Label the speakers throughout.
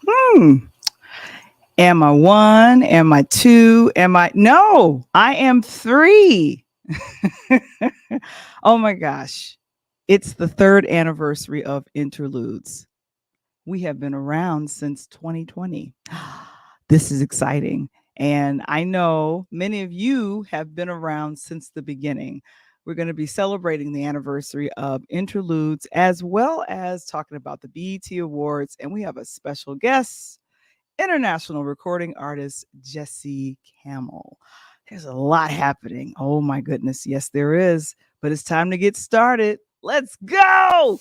Speaker 1: Hmm. Am I one? Am I two? No, I am three. Oh my gosh. It's the third anniversary of Interludes. We have been around since 2020. This is exciting. And I know many of you have been around since the beginning. We're going to be celebrating the anniversary of Interludes as well as talking about the BET Awards. And we have a special guest, international recording artist Jesse Campbell. There's a lot happening. Oh my goodness. Yes, there is. But it's time to get started. Let's go.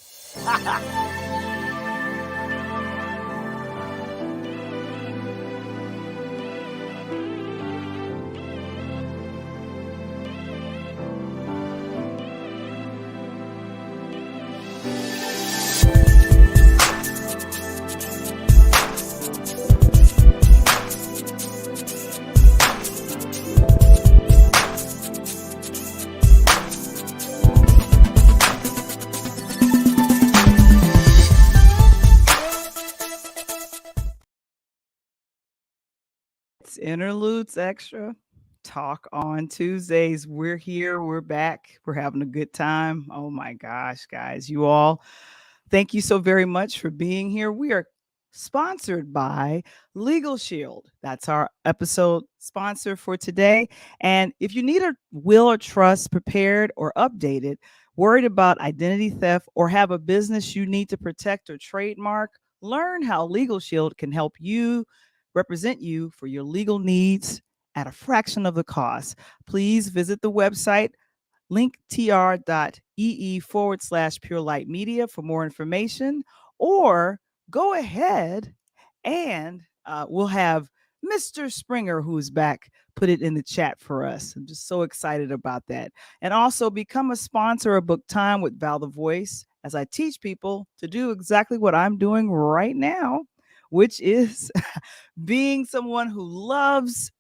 Speaker 1: It's Interludes Extra. Talk on Tuesdays. We're here. We're back. We're having a good time. Oh my gosh, guys, you all, thank you so very much for being here. We are sponsored by Legal Shield. That's our episode sponsor for today. And if you need a will or trust prepared or updated, worried about identity theft, or have a business you need to protect or trademark, learn how Legal Shield can help you represent you for your legal needs at a fraction of the cost. Please visit the website linktr.ee/Pure Light Media for more information, or go ahead and we'll have Mr. Springer, who's back, put it in the chat for us. I'm just so excited about that. And also become a sponsor of Book Time with Val the Voice as I teach people to do exactly what I'm doing right now, which is being someone who loves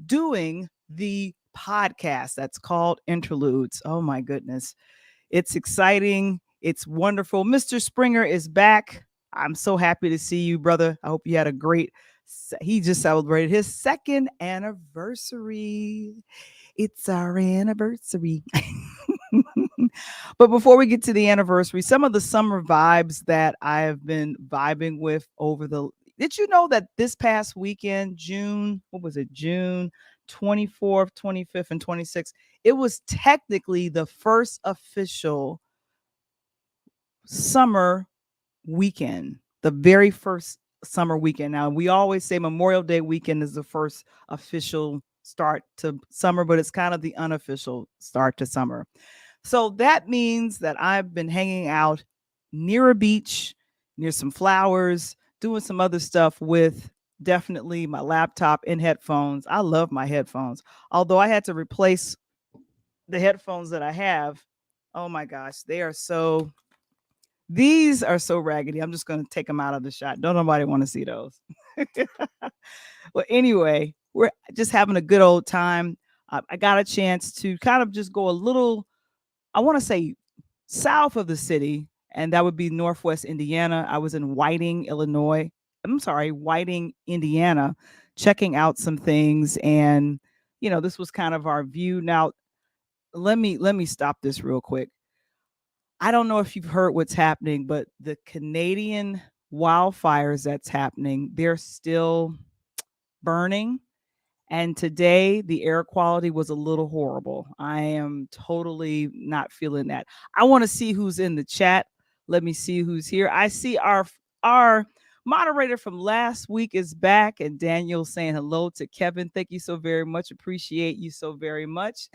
Speaker 1: doing the podcast that's called Interludes. Oh my goodness. It's exciting. It's wonderful. Mr. Springer is back. I'm so happy to see you, brother. I hope you had a great, he just celebrated his second anniversary. It's our anniversary. But before we get to the anniversary, some of the summer vibes that I have been vibing with over the, did you know that this past weekend, June, what was it, June 24th, 25th, and 26th, it was technically the first official summer weekend, the very first summer weekend. Now, we always say Memorial Day weekend is the first official start to summer, but it's kind of the unofficial start to summer. So that means that I've been hanging out near a beach, near some flowers, doing some other stuff with definitely my laptop and headphones. I love my headphones. Although I had to replace the headphones that I have. Oh my gosh, these are so raggedy. I'm just going to take them out of the shot. Don't nobody want to see those. Well, anyway, we're just having a good old time. I got a chance to kind of just go a little, I want to say south of the city, and that would be Northwest Indiana. I was in Whiting, Illinois. I'm sorry, Whiting, Indiana, checking out some things. And, this was kind of our view. Now, let me stop this real quick. I don't know if you've heard what's happening, but the Canadian wildfires that's happening, they're still burning. And today the air quality was a little horrible. I am totally not feeling that. I want to see who's in the chat. Let me see who's here. I see our moderator from last week is back, and Daniel saying hello to Kevin. Thank you so very much. Appreciate you so very much.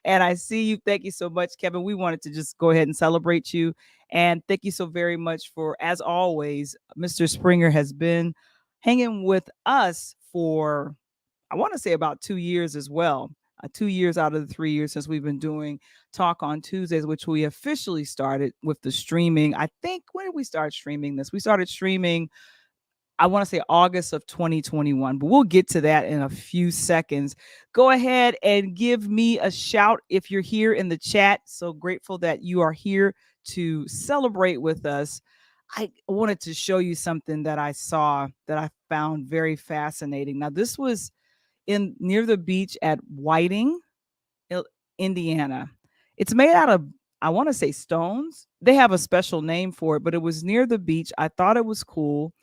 Speaker 1: And I see you. Thank you so much, Kevin. We wanted to just go ahead and celebrate you. And thank you so very much for, as always, Mr. Springer has been hanging with us for, I want to say, about 2 years as well. 2 years out of the 3 years since we've been doing Talk on Tuesdays, which we officially started with the streaming. I think, when did we start streaming this? We started streaming, I want to say, August of 2021, but we'll get to that in a few seconds. Go ahead and give me a shout if you're here in the chat. So grateful that you are here to celebrate with us. I wanted to show you something that I saw that I found very fascinating. Now, this was in near the beach at Whiting, Indiana. It's made out of, I want to say, stones. They have a special name for it, but it was near the beach. I thought it was cool.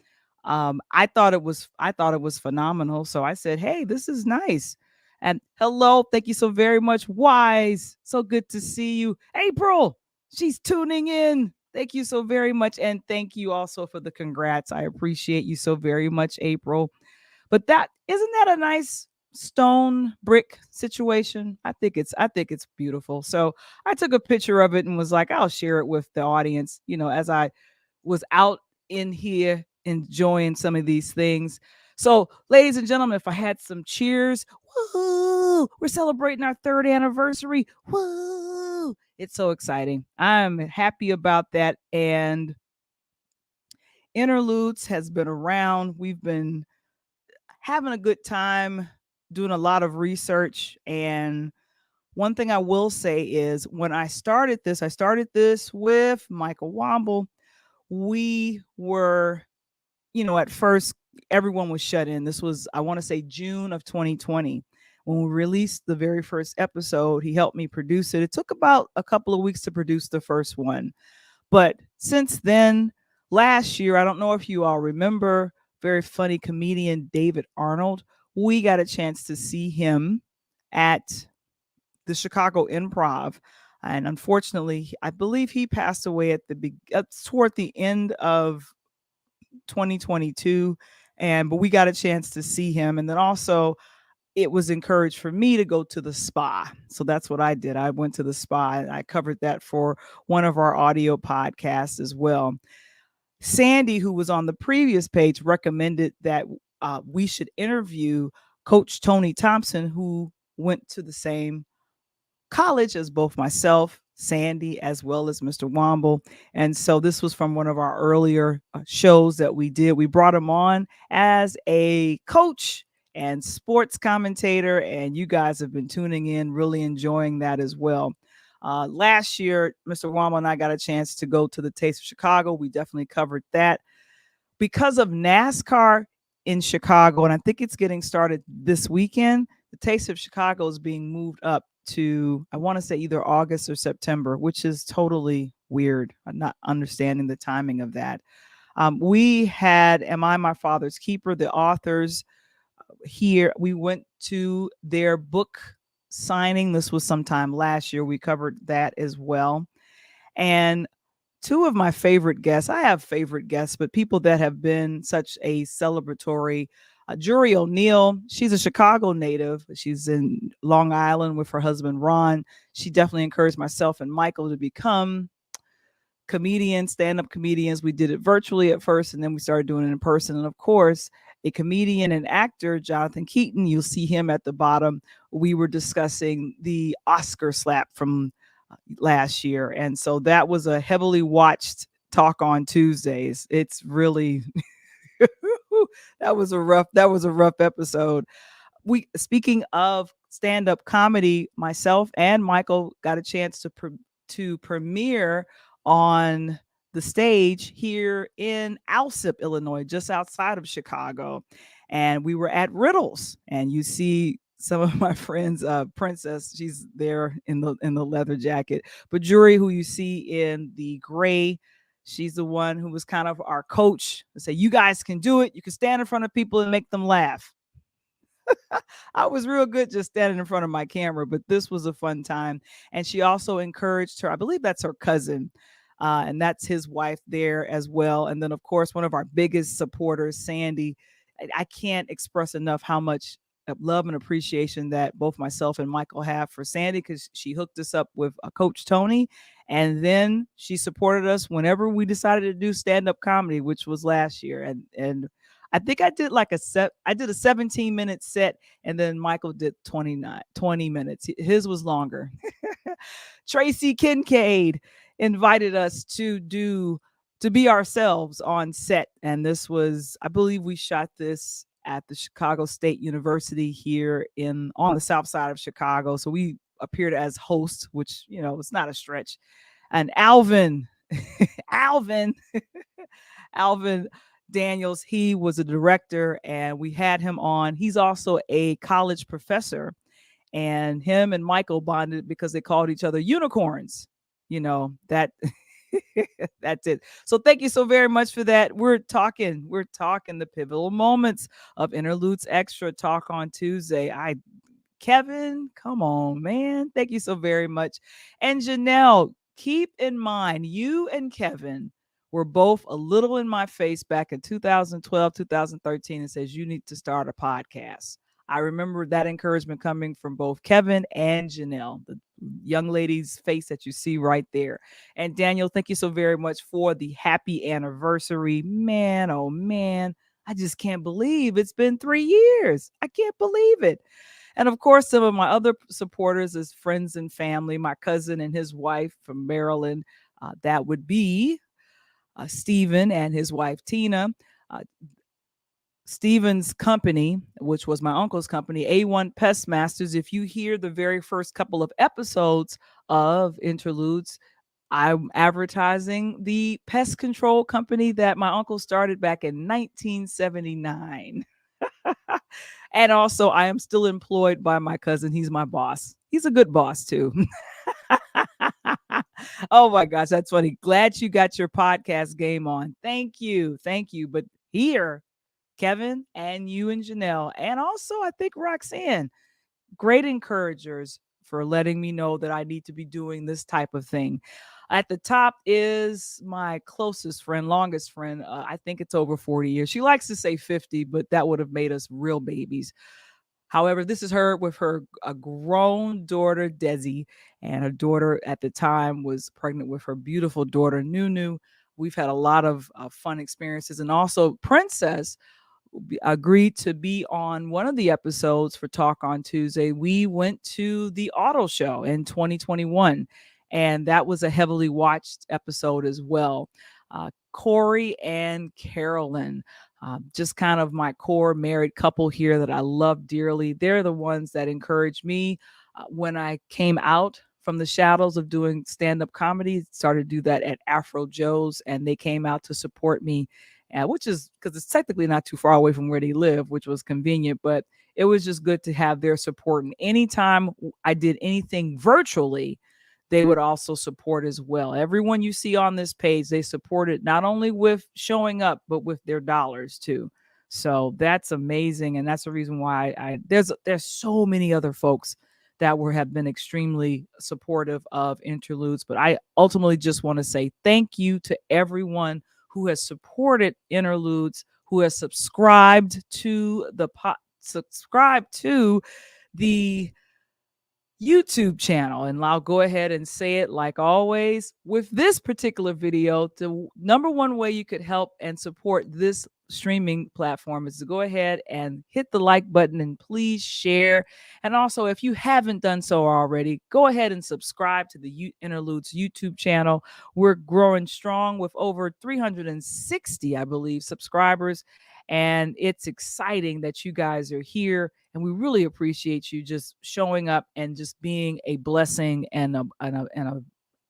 Speaker 1: I thought it was phenomenal. So I said, "Hey, this is nice." And hello, thank you so very much, Wise. So good to see you, April. She's tuning in. Thank you so very much, and thank you also for the congrats. I appreciate you so very much, April. But that isn't that a nice stone brick situation? I think it's beautiful. So I took a picture of it and was like, I'll share it with the audience, as I was out in here enjoying some of these things. So, ladies and gentlemen, if I had some cheers, woo! We're celebrating our third anniversary. Woo! It's so exciting. I'm happy about that. And Interludes has been around. We've been having a good time doing a lot of research. And one thing I will say is when I started this with Michael Womble. We were, at first, everyone was shut in. This was, I want to say, June of 2020. When we released the very first episode, he helped me produce it. It took about a couple of weeks to produce the first one. But since then, last year, I don't know if you all remember, very funny comedian David Arnold. We got a chance to see him at the Chicago Improv. And unfortunately, I believe he passed away toward the end of 2022. But we got a chance to see him. And then also, it was encouraged for me to go to the spa. So that's what I did. I went to the spa and I covered that for one of our audio podcasts as well. Sandy, who was on the previous page, recommended that we should interview Coach Tony Thompson, who went to the same college as both myself, Sandy, as well as Mr. Womble. And so this was from one of our earlier shows that we did. We brought him on as a coach and sports commentator, and you guys have been tuning in, really enjoying that as well. Last year, Mr. Womble and I got a chance to go to the Taste of Chicago. We definitely covered that. Because of NASCAR in Chicago, and I think it's getting started this weekend, the Taste of Chicago is being moved up to, I want to say, either August or September, which is totally weird. I'm not understanding the timing of that. We had Am I My Father's Keeper, the authors here. We went to their book signing. This was sometime last year. We covered that as well. And two of my favorite guests, I have favorite guests, but people that have been such a celebratory. Jury O'Neill, she's a Chicago native. She's in Long Island with her husband, Ron. She definitely encouraged myself and Michael to become comedians, stand-up comedians. We did it virtually at first, and then we started doing it in person. And of course, a comedian and actor, Jonathan Keaton, you'll see him at the bottom. We were discussing the Oscar slap from last year. And so that was a heavily watched talk on Tuesdays. It's really that was a rough episode. Speaking of stand-up comedy, myself and Michael got a chance to premiere on the stage here in Alsip, Illinois, just outside of Chicago. And we were at Riddles, and you see some of my friends, Princess, she's there in the leather jacket. But Jury, who you see in the gray, she's the one who was kind of our coach to say, you guys can do it. You can stand in front of people and make them laugh. I was real good just standing in front of my camera, but this was a fun time. And she also encouraged her, I believe that's her cousin, and that's his wife there as well. And then, of course, one of our biggest supporters, Sandy. I can't express enough how much love and appreciation that both myself and Michael have for Sandy, because she hooked us up with Coach Tony. And then she supported us whenever we decided to do stand-up comedy, which was last year. And I think I did I did a 17-minute set, and then Michael did 20 minutes. His was longer. Tracy Kincaid invited us to be ourselves on set. And this was, I believe we shot this at the Chicago State University here on the south side of Chicago. So we appeared as hosts, which, it's not a stretch. And Alvin, Alvin Daniels. He was a director, and we had him on. He's also a college professor, and him and Michael bonded because they called each other unicorns. That that's it. So thank you so very much for that. We're talking the pivotal moments of Interludes Extra Talk on Tuesday. Kevin, come on, man. Thank you so very much. And Janelle, keep in mind, you and Kevin were both a little in my face back in 2012, 2013, and says you need to start a podcast. I remember that encouragement coming from both Kevin and Janelle, the young lady's face that you see right there. And Daniel, thank you so very much for the happy anniversary. Man, oh man, I just can't believe it's been 3 years. I can't believe it. And of course, some of my other supporters is friends and family, my cousin and his wife from Maryland. That would be Stephen and his wife, Tina. Uh, Stephen's company, which was my uncle's company, A1 Pest Masters. If you hear the very first couple of episodes of Interludes, I'm advertising the pest control company that my uncle started back in 1979. And also, I am still employed by my cousin. He's my boss. He's a good boss, too. Oh my gosh, that's funny. Glad you got your podcast game on. Thank you. Thank you. But here, Kevin and you and Janelle, and also I think Roxanne, great encouragers for letting me know that I need to be doing this type of thing. At the top is my closest friend, longest friend. I think it's over 40 years. She likes to say 50, but that would have made us real babies. However, this is her with her a grown daughter, Desi, and her daughter at the time was pregnant with her beautiful daughter, Nunu. We've had a lot of fun experiences. And also, Princess agreed to be on one of the episodes for Talk on Tuesday. We went to the auto show in 2021, and that was a heavily watched episode as well. Corey and Carolyn, just kind of my core married couple here that I love dearly. They're the ones that encouraged me when I came out from the shadows of doing stand-up comedy. Started to do that at Afro Joe's, and they came out to support me, which is because it's technically not too far away from where they live, which was convenient, but it was just good to have their support. And anytime I did anything virtually, they would also support as well. Everyone you see on this page, they supported not only with showing up, but with their dollars too. So that's amazing. And that's the reason why there's so many other folks that have been extremely supportive of Interludes. But I ultimately just want to say thank you to everyone who has supported Interludes, who has subscribed to the YouTube channel. And I'll go ahead and say it like always with this particular video. The number one way you could help and support this streaming platform is to go ahead and hit the like button and please share. And also, if you haven't done so already, go ahead and subscribe to the Interludes YouTube channel. We're growing strong with over 360, I believe, subscribers. And it's exciting that you guys are here. And we really appreciate you just showing up and just being a blessing and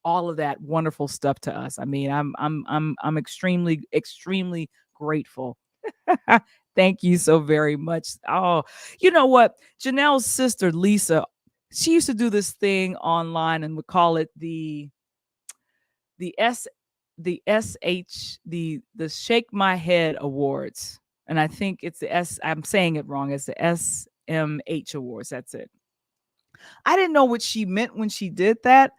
Speaker 1: all of that wonderful stuff to us. I mean, I'm extremely, extremely grateful. Thank you so very much. Oh, you know what? Janelle's sister, Lisa, she used to do this thing online and would call it the Shake My Head Awards. And I think it's I'm saying it wrong. It's the SMH Awards. That's it. I didn't know what she meant when she did that,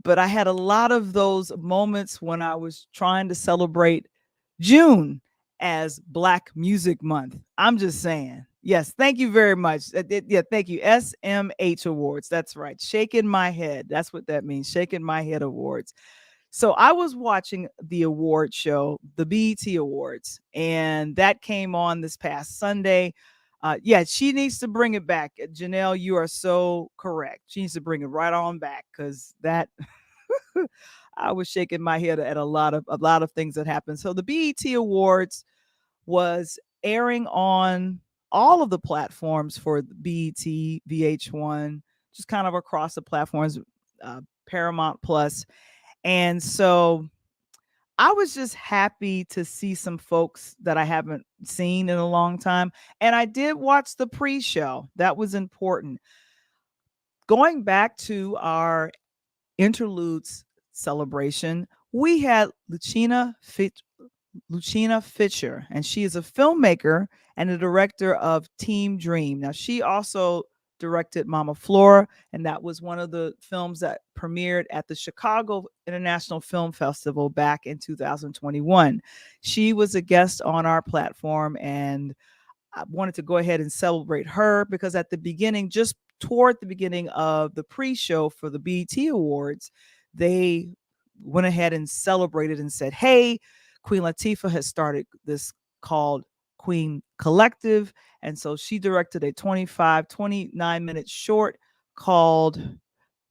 Speaker 1: but I had a lot of those moments when I was trying to celebrate June as Black Music Month. I'm just saying. Yes, thank you very much. Yeah, thank you. SMH Awards. That's right. Shaking my head. That's what that means. Shaking my head awards. So I was watching the award show, the BET Awards, and that came on this past Sunday. Yeah, she needs to bring it back. Janelle, you are so correct. She needs to bring it right on back because that I was shaking my head at a lot of things that happened. So the BET Awards was airing on all of the platforms for BET, VH1, just kind of across the platforms, Paramount Plus. And so I was just happy to see some folks that I haven't seen in a long time. And I did watch the pre-show. That was important. Going back to our interludes celebration, we had Lucina Fisher, and she is a filmmaker and the director of Team Dream. Now, she also directed Mama Flora, and that was one of the films that premiered at the Chicago International Film Festival back in 2021. She was a guest on our platform, and I wanted to go ahead and celebrate her because at the beginning, just toward the beginning of the pre-show for the BET Awards, they went ahead and celebrated and said, "Hey, Queen Latifah has started this called Queen Collective." And so she directed a 29-minute short called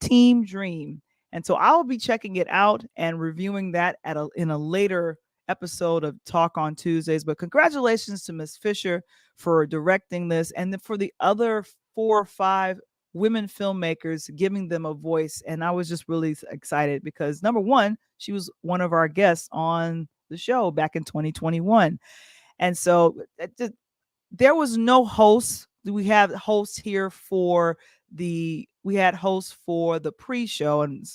Speaker 1: Team Dream. And so I'll be checking it out and reviewing that in a later episode of Talk on Tuesdays. But congratulations to Miss Fisher for directing this, and then for the other 4 or 5 women filmmakers, giving them a voice. And I was just really excited because, number one, she was one of our guests on the show back in 2021. And so there was no host. We had hosts here for we had hosts for the pre-show, and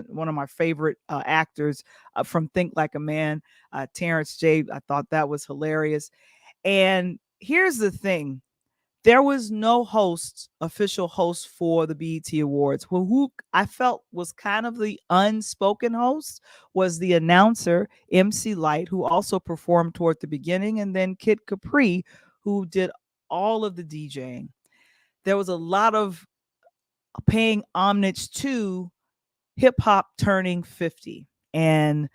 Speaker 1: one of my favorite actors from Think Like a Man, Terrence J. I thought that was hilarious. And here's the thing: there was no official host for the BET Awards. Well, who I felt was kind of the unspoken host was the announcer, MC Light, who also performed toward the beginning, and then Kid Capri, who did all of the DJing. There was a lot of paying homage to hip hop turning 50. And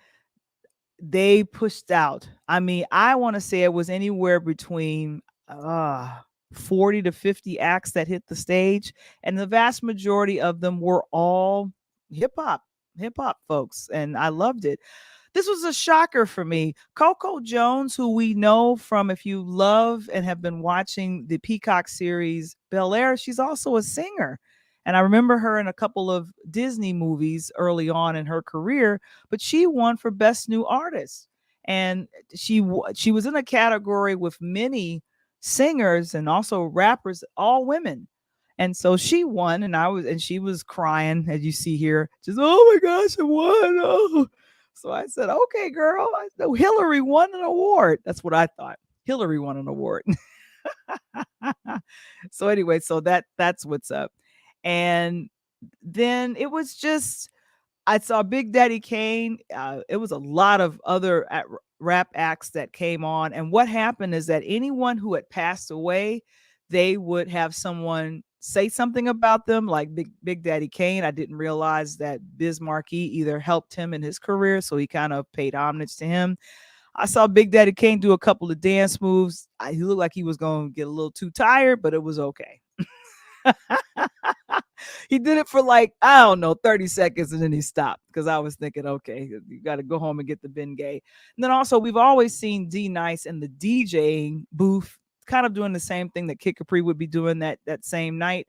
Speaker 1: they pushed out. I mean, I want to say it was anywhere between 40 to 50 acts that hit the stage, and the vast majority of them were all hip hop folks, and I loved it. This was a shocker for me. Coco Jones, who we know from, if you love and have been watching the Peacock series Bel Air, she's also a singer. And I remember her in a couple of Disney movies early on in her career, but she won for Best New Artist. And she was in a category with many singers and also rappers, all women. And so she won, and she was crying, as you see here, just, oh my gosh, I won. Oh. So I said, okay, girl, Hillary won an award. That's what I thought. Hillary won an award. So anyway, so that's what's up. And then it was just, I saw Big Daddy Kane. It was a lot of other rap acts that came on. And what happened is that anyone who had passed away, they would have someone say something about them, like Big Daddy Kane. I didn't realize that Biz Markie either helped him in his career, so he kind of paid homage to him. I saw Big Daddy Kane do a couple of dance moves. He looked like he was going to get a little too tired, but it was okay. He did it for like, I don't know, 30 seconds, and then he stopped because I was thinking, okay, you got to go home and get the Bengay. And then also, we've always seen D Nice in the DJing booth, kind of doing the same thing that Kid Capri would be doing that same night.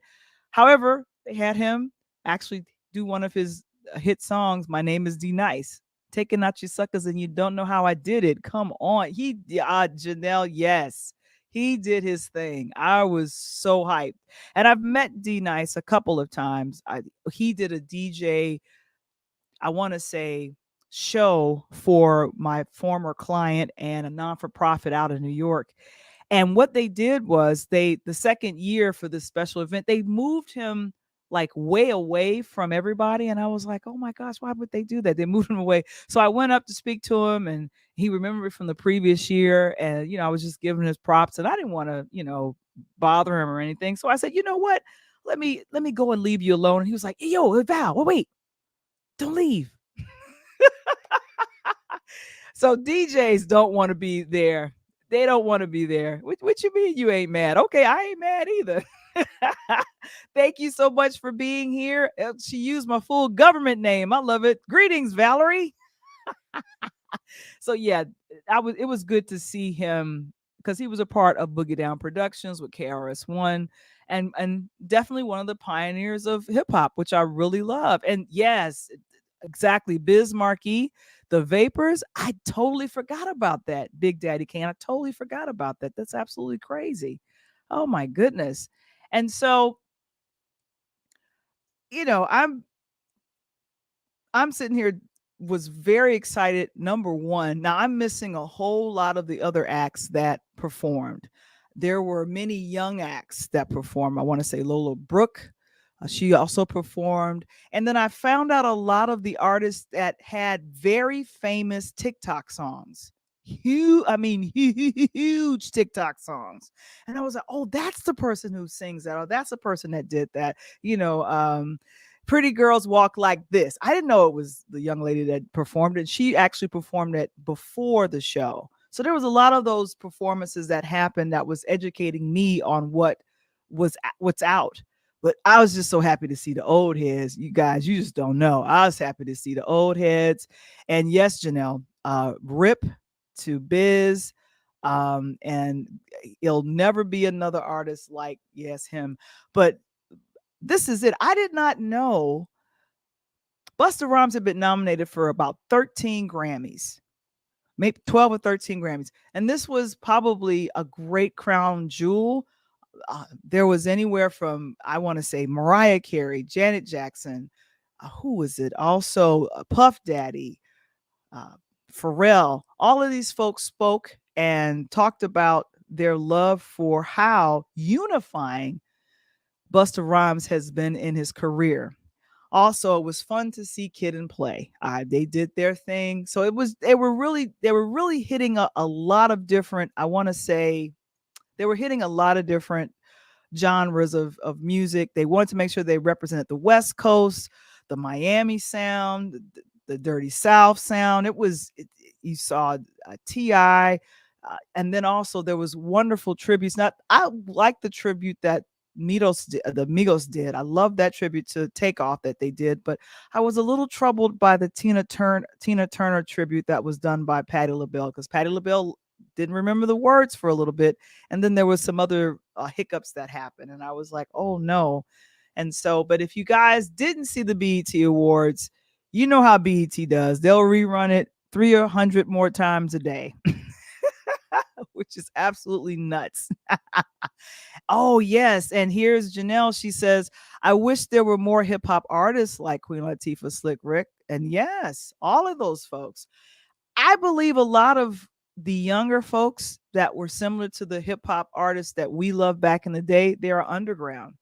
Speaker 1: However, they had him actually do one of his hit songs, My Name is D Nice. Taking out your suckers and you don't know how I did it. Come on. Janelle, yes. He did his thing. I was so hyped. And I've met D Nice a couple of times. He did a DJ, I want to say, show for my former client and a non-for-profit out of New York. And what they did was the second year for this special event, they moved him like way away from everybody. And I was like, oh my gosh, why would they do that? They moved him away. So I went up to speak to him, and he remembered from the previous year. And, I was just giving his props, and I didn't want to, bother him or anything. So I said, you know what? Let me go and leave you alone. And he was like, hey, yo, Val, wait, don't leave. So DJs don't want to be there. They don't want to be there. What you mean you ain't mad? Okay, I ain't mad either. Thank you so much for being here. She used my full government name. I love it. Greetings, Valerie. So yeah, it was good to see him because he was a part of Boogie Down Productions with KRS-One, and definitely one of the pioneers of hip hop, which I really love. And yes, exactly, Biz Markie, The Vapors, I totally forgot about that. Big Daddy Kane, I totally forgot about that. That's absolutely crazy. Oh my goodness. And so, you know, I'm sitting here, was very excited. Number one, now I'm missing a whole lot of the other acts that performed. There were many young acts that performed. I want to say Lola Brooke, she also performed. And then I found out a lot of the artists that had very famous TikTok songs. Huge, I mean, huge TikTok songs. And I was like, oh, that's the person who sings that. Oh, that's the person that did that. You know, Pretty Girls Walk Like This. I didn't know it was the young lady that performed it. She actually performed it before the show. So there was a lot of those performances that happened that was educating me on what's out. But I was just so happy to see the old heads. You guys, you just don't know. I was happy to see the old heads. And yes, Janelle, rip to Biz. And he'll never be another artist like, yes, him. But this is it. I did not know Busta Rhymes had been nominated for about 13 Grammys, maybe 12 or 13 Grammys. And this was probably a great crown jewel. There was anywhere from, I want to say, Mariah Carey, Janet Jackson, who was it? Also, Puff Daddy, uh, Pharrell. All of these folks spoke and talked about their love for how unifying Busta Rhymes has been in his career. Also, it was fun to see Kid and Play. They did their thing. So they were really hitting a lot of different, I want to say, they were hitting a lot of different genres of music. They wanted to make sure they represented the West Coast, the Miami sound, the Dirty South sound. You saw Ti, and then also there was wonderful tributes. Not I like the tribute that the Migos did. I love that tribute to Takeoff that they did, but I was a little troubled by the Tina Turner tribute that was done by Patti LaBelle, because Patti LaBelle didn't remember the words for a little bit, and then there was some other hiccups that happened, and I was like, oh no. And so, but if you guys didn't see the BET Awards, you know how BET does. They'll rerun it 300 more times a day, which is absolutely nuts. Oh, yes. And here's Janelle. She says, I wish there were more hip hop artists like Queen Latifah, Slick Rick. And yes, all of those folks. I believe a lot of the younger folks that were similar to the hip hop artists that we loved back in the day, they are underground.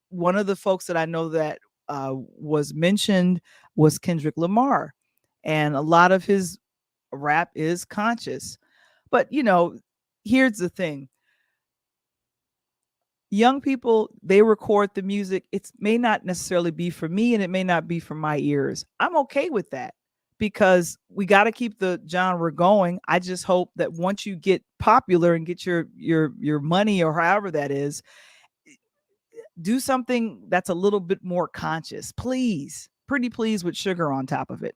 Speaker 1: One of the folks that I know that was mentioned was Kendrick Lamar. And a lot of his rap is conscious. But, here's the thing, young people, they record the music. It may not necessarily be for me, and it may not be for my ears. I'm okay with that, because we got to keep the genre going. I just hope that once you get popular and get your money, or however that is, do something that's a little bit more conscious, please. Pretty please, with sugar on top of it.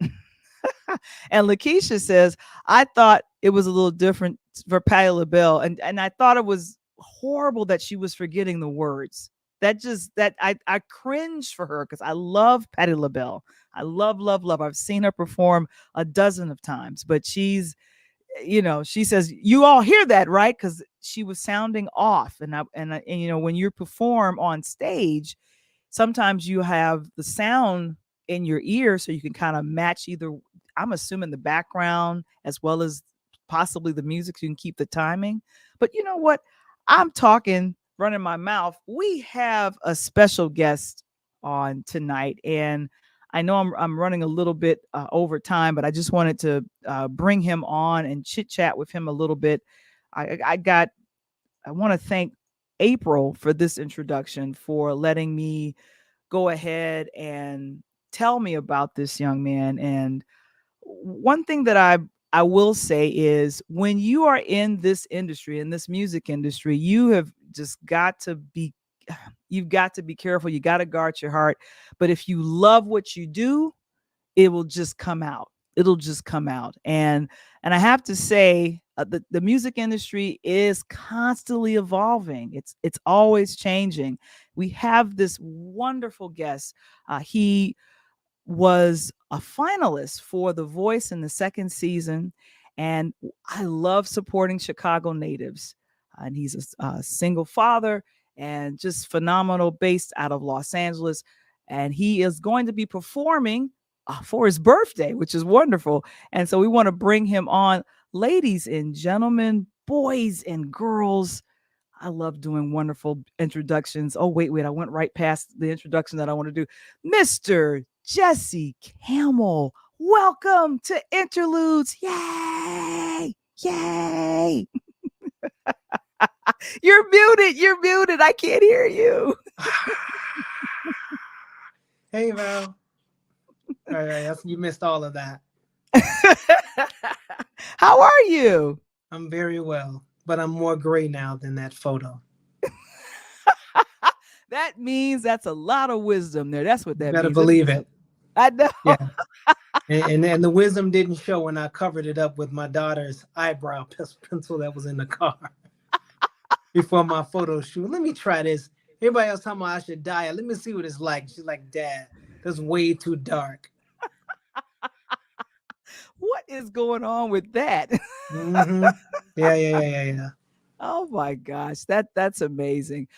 Speaker 1: And Lakeisha says, I thought it was a little different for Patti LaBelle, and I thought it was horrible that she was forgetting the words. I cringe for her, because I love Patti LaBelle. I love, love, love. I've seen her perform a dozen of times, but she says, you all hear that, right? Because she was sounding off, and when you perform on stage, sometimes you have the sound in your ear, so you can kind of match either, I'm assuming, the background as well as possibly the music, so you can keep the timing. But you know what? I'm talking, running my mouth. We have a special guest on tonight, and I know I'm running a little bit over time, but I just wanted to bring him on and chit chat with him a little bit. I want to thank April for this introduction, for letting me go ahead and tell me about this young man. And one thing that I will say is, when you are in this industry, in this music industry, you've got to be careful. You got to guard your heart. But if you love what you do, it will just come out. It'll just come out. And I have to say, the music industry is constantly evolving. It's always changing. We have this wonderful guest. He was a finalist for The Voice in the second season. And I love supporting Chicago natives. And he's a single father and just phenomenal, based out of Los Angeles. And he is going to be performing for his birthday, which is wonderful. And so we want to bring him on. Ladies and gentlemen, boys and girls, I love doing wonderful introductions. Oh, wait, I went right past the introduction that I want to do. Mr. Jesse Campbell, welcome to Interludes. Yay! Yay! You're muted. You're muted. I can't hear you.
Speaker 2: Hey, Val. All right, you missed all of that.
Speaker 1: How are you?
Speaker 2: I'm very well, but I'm more gray now than that photo.
Speaker 1: That means that's a lot of wisdom there. That's what
Speaker 2: You
Speaker 1: that
Speaker 2: better
Speaker 1: means. That
Speaker 2: believe
Speaker 1: means
Speaker 2: it.
Speaker 1: I know.
Speaker 2: Yeah. And the wisdom didn't show when I covered it up with my daughter's eyebrow pencil that was in the car before my photo shoot. Let me try this. Everybody else talking about I should dye it. Let me see what it's like. She's like, Dad, that's way too dark.
Speaker 1: What is going on with that?
Speaker 2: Mm-hmm. Yeah.
Speaker 1: Oh my gosh, that's amazing.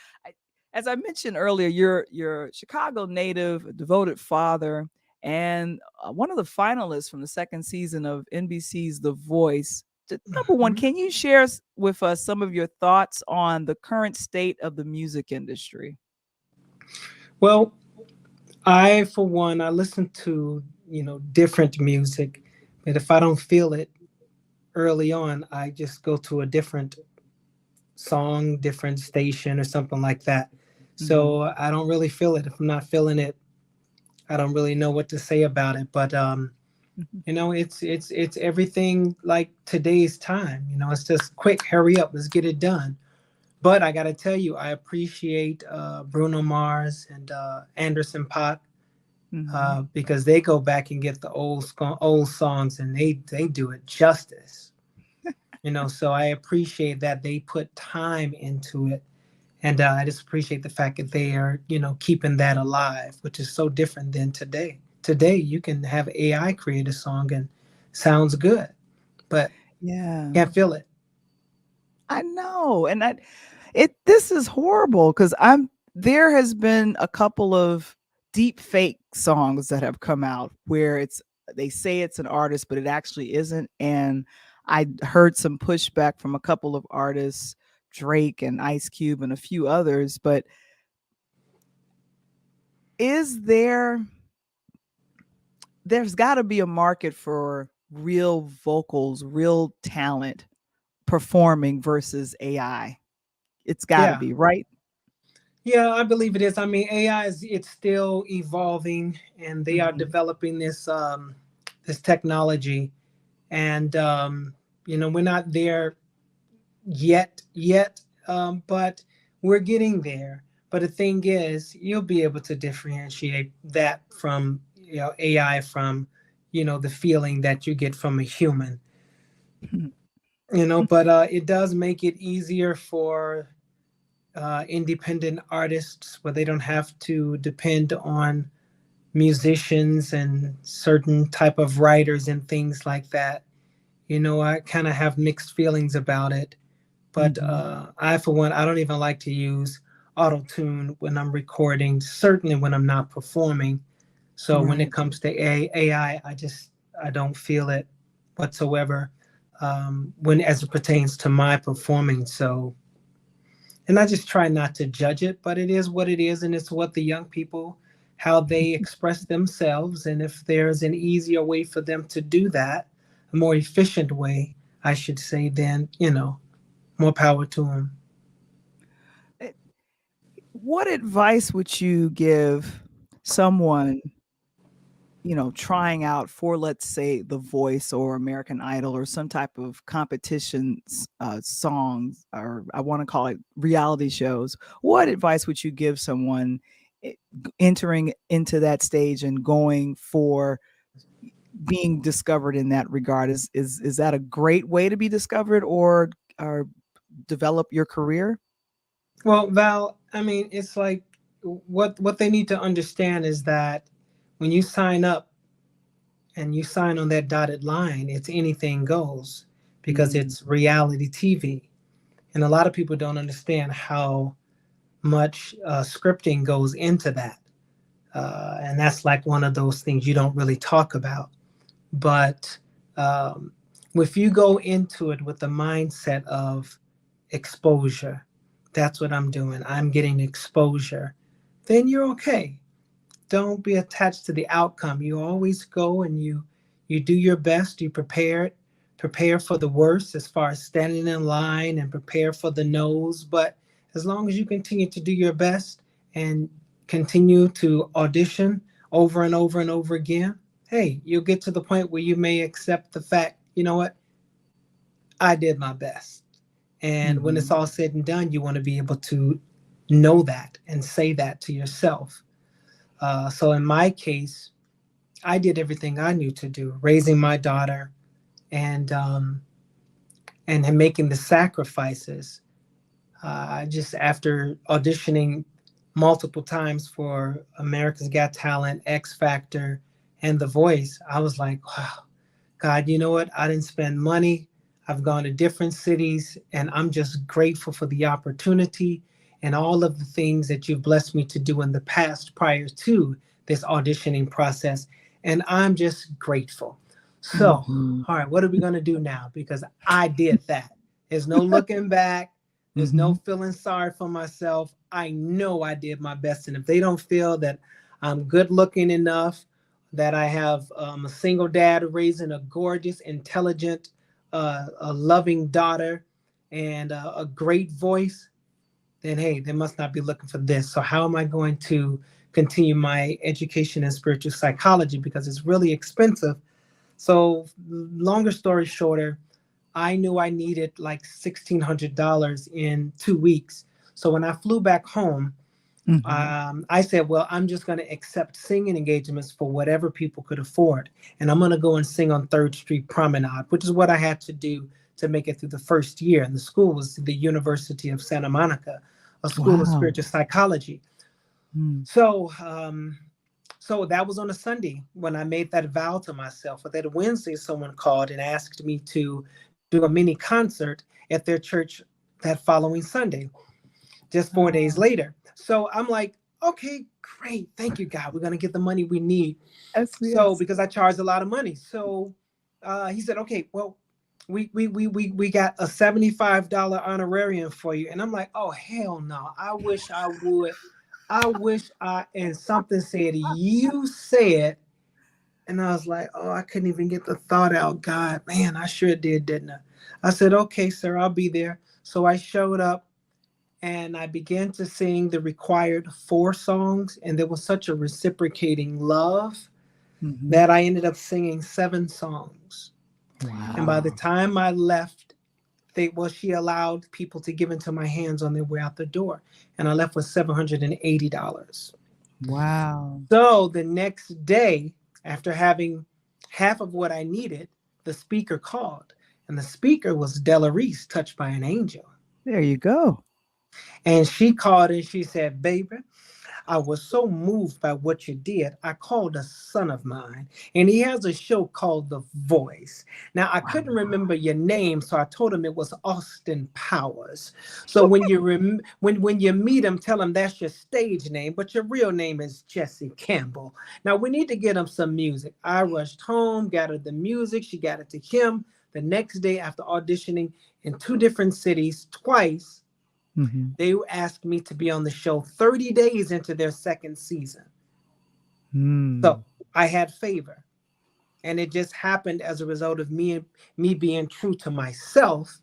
Speaker 1: As I mentioned earlier, you're a Chicago native, a devoted father, and one of the finalists from the second season of NBC's The Voice. Number one,
Speaker 2: Mhm.
Speaker 1: can you share with us some of your thoughts on the current state of the music industry?
Speaker 2: Well, for one, I listen to, different music, but if I don't feel it early on, I just go to a different song, different station or something like that.
Speaker 1: Hmm.
Speaker 2: So I don't really feel it. If I'm not feeling it, I don't really know what to say about it. But it's everything like today's time. It's just quick, hurry up, let's get it done. But I gotta tell you, I appreciate Bruno Mars and Anderson .Paak
Speaker 1: Hmm.
Speaker 2: because they go back and get the old songs and they do it justice. So I appreciate that they put time into it, and I just appreciate the fact that they are keeping that alive, which is so different than today. Today you can have AI create a song and sounds good, but
Speaker 1: Yeah,
Speaker 2: can't feel it.
Speaker 1: I know, and this is horrible because I'm there has been a couple of deep fake songs that have come out where they say it's an artist, but it actually isn't. And I heard some pushback from a couple of artists, Drake and Ice Cube and a few others. But is there's got to be a market for real vocals, real talent performing versus AI. It's got to
Speaker 2: Yeah.
Speaker 1: be, right?
Speaker 2: Yeah, I believe it is. I mean, AI is it's still evolving, and they are
Speaker 1: Hmm.
Speaker 2: developing this technology, and we're not there yet, but we're getting there. But the thing is, you'll be able to differentiate that from AI from the feeling that you get from a human. But it does make it easier for independent artists where they don't have to depend on musicians and certain type of writers and things like that. I kind of have mixed feelings about it, but
Speaker 1: Hmm.
Speaker 2: I for one, I don't even like to use auto tune when I'm recording, certainly when I'm not performing. So when it
Speaker 1: Right.
Speaker 2: comes to AI, I don't feel it whatsoever when as it pertains to my performing. So, and I just try not to judge it, but it is what it is, and it's what the young people, how they express themselves, and if there's an easier way for them to do that, a more efficient way, I should say, then more power to them.
Speaker 1: Eh, What advice would you give someone, trying out for, let's say, The Voice or American Idol or some type of competition songs, or I want to call it reality shows? What advice would you give someone entering into that stage and going for being discovered in that regard? Is that a great way to be discovered or develop your career?
Speaker 2: Well, Val, I mean, it's like what they need to understand is that when you sign up and you sign on that dotted line, it's anything goes because
Speaker 1: Mm.
Speaker 2: it's reality TV. And a lot of people don't understand how much scripting goes into that. And that's like one of those things you don't really talk about. But um, if you go into it with the mindset of exposure, that's what I'm doing. I'm getting exposure. Then you're okay. Don't be attached to the outcome. You always go and you do your best. You prepare for the worst as far as standing in line and prepare for the no's. But as long as you continue to do your best and continue to audition over and over and over again, hey, you'll get to the point where you may accept the fact, you know what, I did my best. And when it's
Speaker 1: Mhm.
Speaker 2: all said and done, you want to be able to know that and say that to yourself. So in my case, I did everything I knew to do, raising my daughter and making the sacrifices. Just after auditioning multiple times for America's Got Talent, X Factor, and The Voice, I was like, wow, God, you know what? I didn't spend money. I've gone to different cities, and I'm just grateful for the opportunity and all of the things that you've blessed me to do in the past prior to this auditioning process. And I'm just grateful. So,
Speaker 1: Mhm.
Speaker 2: all right, what are we going to do now? Because I did that. There's no looking back. There's no
Speaker 1: Mhm.
Speaker 2: feeling sorry for myself. I know I did my best. And if they don't feel that I'm good looking enough, that I have a single dad raising a gorgeous, intelligent, a loving daughter, and a great voice, then hey, they must not be looking for this. So how am I going to continue my education in spiritual psychology because it's really expensive? So longer story shorter, I knew I needed like $1,600 in 2 weeks. So when I flew back home,
Speaker 1: Mhm.
Speaker 2: I said, well, I'm just going to accept singing engagements for whatever people could afford. And I'm going to go and sing on 3rd Street Promenade, which is what I had to do to make it through the first year. And the school was the University of Santa Monica, a school of
Speaker 1: Wow.
Speaker 2: spiritual psychology.
Speaker 1: Mm.
Speaker 2: So, so that was on a Sunday when I made that vow to myself. But that Wednesday, someone called and asked me to do a mini concert at their church that following Sunday, just 4 days
Speaker 1: Ah,
Speaker 2: later. So I'm like, okay, great. Thank you, God. We're going to get the money we need.
Speaker 1: yes,
Speaker 2: So,
Speaker 1: yes.
Speaker 2: because I charged a lot of money. So he said, okay, well, we got a $75 honorarium for you. And I'm like, oh, hell no. I wish I would. I wish and something said, you said, and I was like, oh, I couldn't even get the thought out. God, man, I sure did, didn't I? I said, okay, sir, I'll be there. So I showed up and I began to sing the required 4 songs. And there was such a reciprocating love
Speaker 1: Mhm.
Speaker 2: that I ended up singing 7 songs. And by the
Speaker 1: Wow.
Speaker 2: time I left, she allowed people to give into my hands on their way out the door. And I left with $780.
Speaker 1: Wow.
Speaker 2: So the next day, after having half of what I needed, the speaker called. And the speaker was Della Reese, touched by an angel.
Speaker 1: There you go.
Speaker 2: And she called and she said, baby, I was so moved by what you did. I called a son of mine, and he has a show called The Voice. Now, I couldn't
Speaker 1: Wow.
Speaker 2: remember your name, so I told him it was Austin Powers. So when you meet him, tell him that's your stage name, but your real name is Jesse Campbell. Now, we need to get him some music. I rushed home, gathered the music. She got it to him. The next day, after auditioning in 2 different cities twice,
Speaker 1: Mhm.
Speaker 2: they asked me to be on the show 30 days into their second season. So
Speaker 1: Mm.
Speaker 2: I had favor. And it just happened as a result of me being true to myself,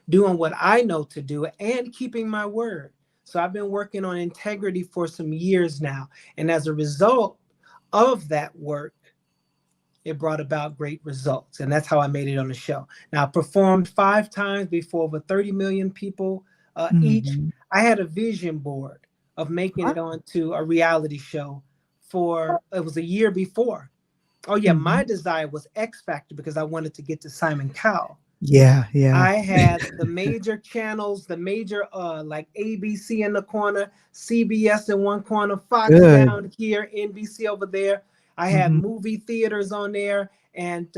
Speaker 2: doing what I know to do, and keeping my word. So I've been working on integrity for some years now. And as a result of that work, it brought about great results. And that's how I made it on the show. Now, I performed 5 times before over 30 million people each.
Speaker 1: Mhm.
Speaker 2: I had a vision board of making
Speaker 1: Ah,
Speaker 2: it onto a reality show it was a year before. Oh, yeah, my
Speaker 1: mhm.
Speaker 2: desire was X Factor because I wanted to get to Simon Cowell.
Speaker 1: Yeah, yeah.
Speaker 2: I had the major channels, the major like ABC in the corner, CBS in one corner, Fox
Speaker 1: Good.
Speaker 2: down here, NBC over there. I had
Speaker 1: Mhm.
Speaker 2: movie theaters on there, and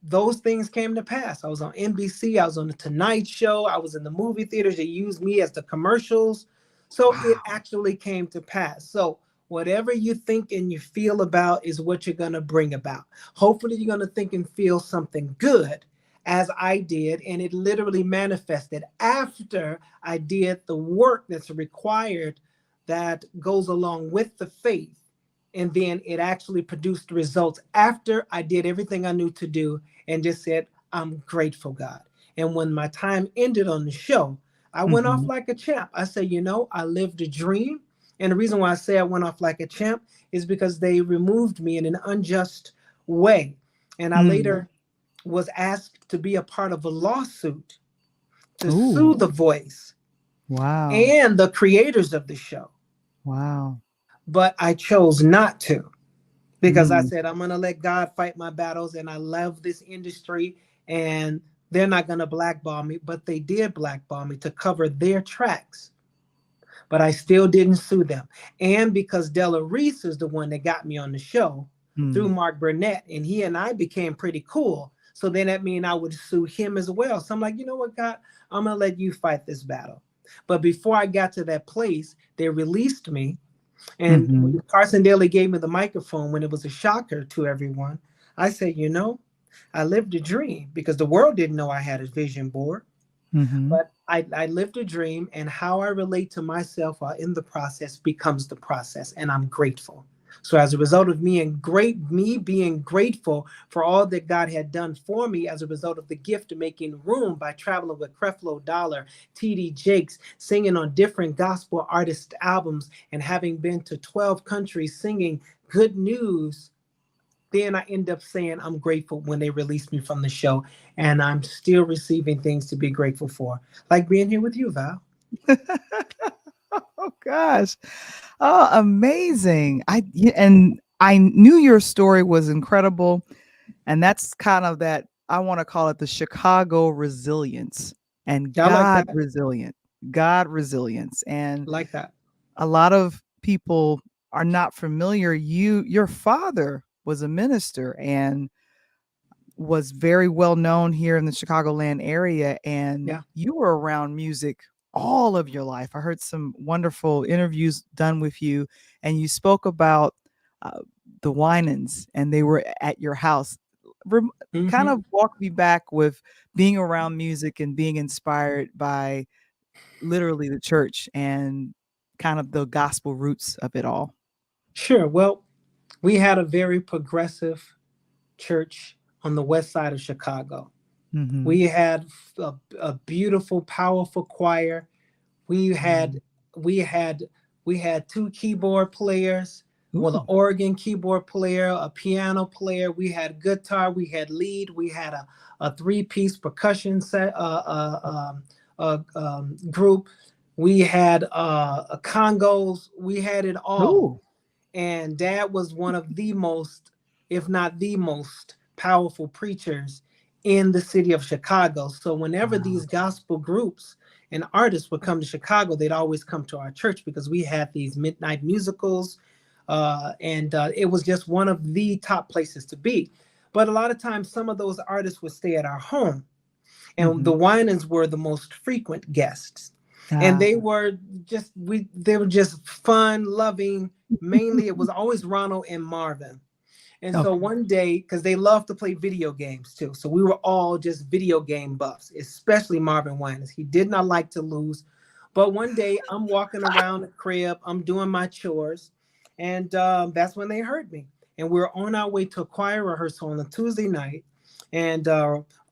Speaker 2: those things came to pass. I was on NBC, I was on the Tonight Show, I was in the movie theaters. They used me as the commercials. So it
Speaker 1: Wow.
Speaker 2: actually came to pass. So whatever you think and you feel about is what you're going to bring about. Hopefully, you're going to think and feel something good, as I did. And it literally manifested after I did the work that's required that goes along with the faith. And then it actually produced results after I did everything I knew to do and just said, I'm grateful, God. And when my time ended on the show, I went off
Speaker 1: Mhm.
Speaker 2: like a champ. I said, I lived a dream. And the reason why I say I went off like a champ is because they removed me in an unjust way. And I
Speaker 1: Mm.
Speaker 2: later was asked to be a part of a lawsuit to sue
Speaker 1: Ooh.
Speaker 2: The Voice
Speaker 1: Wow.
Speaker 2: and the creators of the show.
Speaker 1: Wow.
Speaker 2: But I chose not to, because I
Speaker 1: Mm.
Speaker 2: said, I'm going to let God fight my battles. And I love this industry, and they're not going to blackball me. But they did blackball me to cover their tracks. But I still didn't sue them. And because Della Reese is the one that got me on the show through
Speaker 1: Mm.
Speaker 2: Mark Burnett, and he and I became pretty cool. So then that means I would sue him as well. So I'm like, you know what, God, I'm going to let you fight this battle. But before I got to that place, they released me. And when
Speaker 1: Mhm.
Speaker 2: Carson Daly gave me the microphone, when it was a shocker to everyone, I said, I lived a dream, because the world didn't know I had a vision board.
Speaker 1: Mhm.
Speaker 2: But I lived a dream, and how I relate to myself while in the process becomes the process, and I'm grateful. So as a result of me being grateful for all that God had done for me, as a result of the gift of making room by traveling with Creflo Dollar, TD Jakes, singing on different gospel artist albums, and having been to 12 countries singing good news, then I end up saying I'm grateful when they released me from the show, and I'm still receiving things to be grateful for, like being here with you, Val.
Speaker 1: Oh gosh. Oh, amazing. And I knew your story was incredible, and that's kind of that, I want to call it the Chicago resilience and
Speaker 2: Yeah, I like that.
Speaker 1: God resilience. And
Speaker 2: I like that.
Speaker 1: a lot of people are not familiar. Your father was a minister and was very well known here in the Chicagoland area, and
Speaker 2: Yeah.
Speaker 1: you were around music all of your life. I heard some wonderful interviews done with you, and you spoke about uh, the Winans, and they were at your house. Kind
Speaker 2: Hmm.
Speaker 1: of walk me back with being around music and being inspired by literally the church and kind of the gospel roots of it all.
Speaker 2: Sure. Well, we had a very progressive church on the west side of Chicago.
Speaker 1: Mm-hmm.
Speaker 2: We had a beautiful, powerful choir. We
Speaker 1: Mm.
Speaker 2: had we had we had two keyboard players, well, an
Speaker 1: Ooh.
Speaker 2: organ keyboard player, a piano player. We had guitar. We had lead. We had a three-piece percussion set group. We had congos. We had it all.
Speaker 1: Ooh.
Speaker 2: And Dad was one of the most, if not the most, powerful preachers in the city of Chicago. So whenever
Speaker 1: Wow.
Speaker 2: these gospel groups and artists would come to Chicago, they'd always come to our church, because we had these midnight musicals, and it was just one of the top places to be. But a lot of times, some of those artists would stay at our home, and the
Speaker 1: Mm-hmm.
Speaker 2: Winans were the most frequent guests. And
Speaker 1: Ah.
Speaker 2: they were just fun loving. Mainly it was always Ronald and Marvin. And so
Speaker 1: Okay.
Speaker 2: one day, because they love to play video games too, so we were all just video game buffs, especially Marvin Winans. He did not like to lose. But one day I'm walking around the crib, I'm doing my chores, and that's when they heard me. And we were on our way to a choir rehearsal on a Tuesday night, and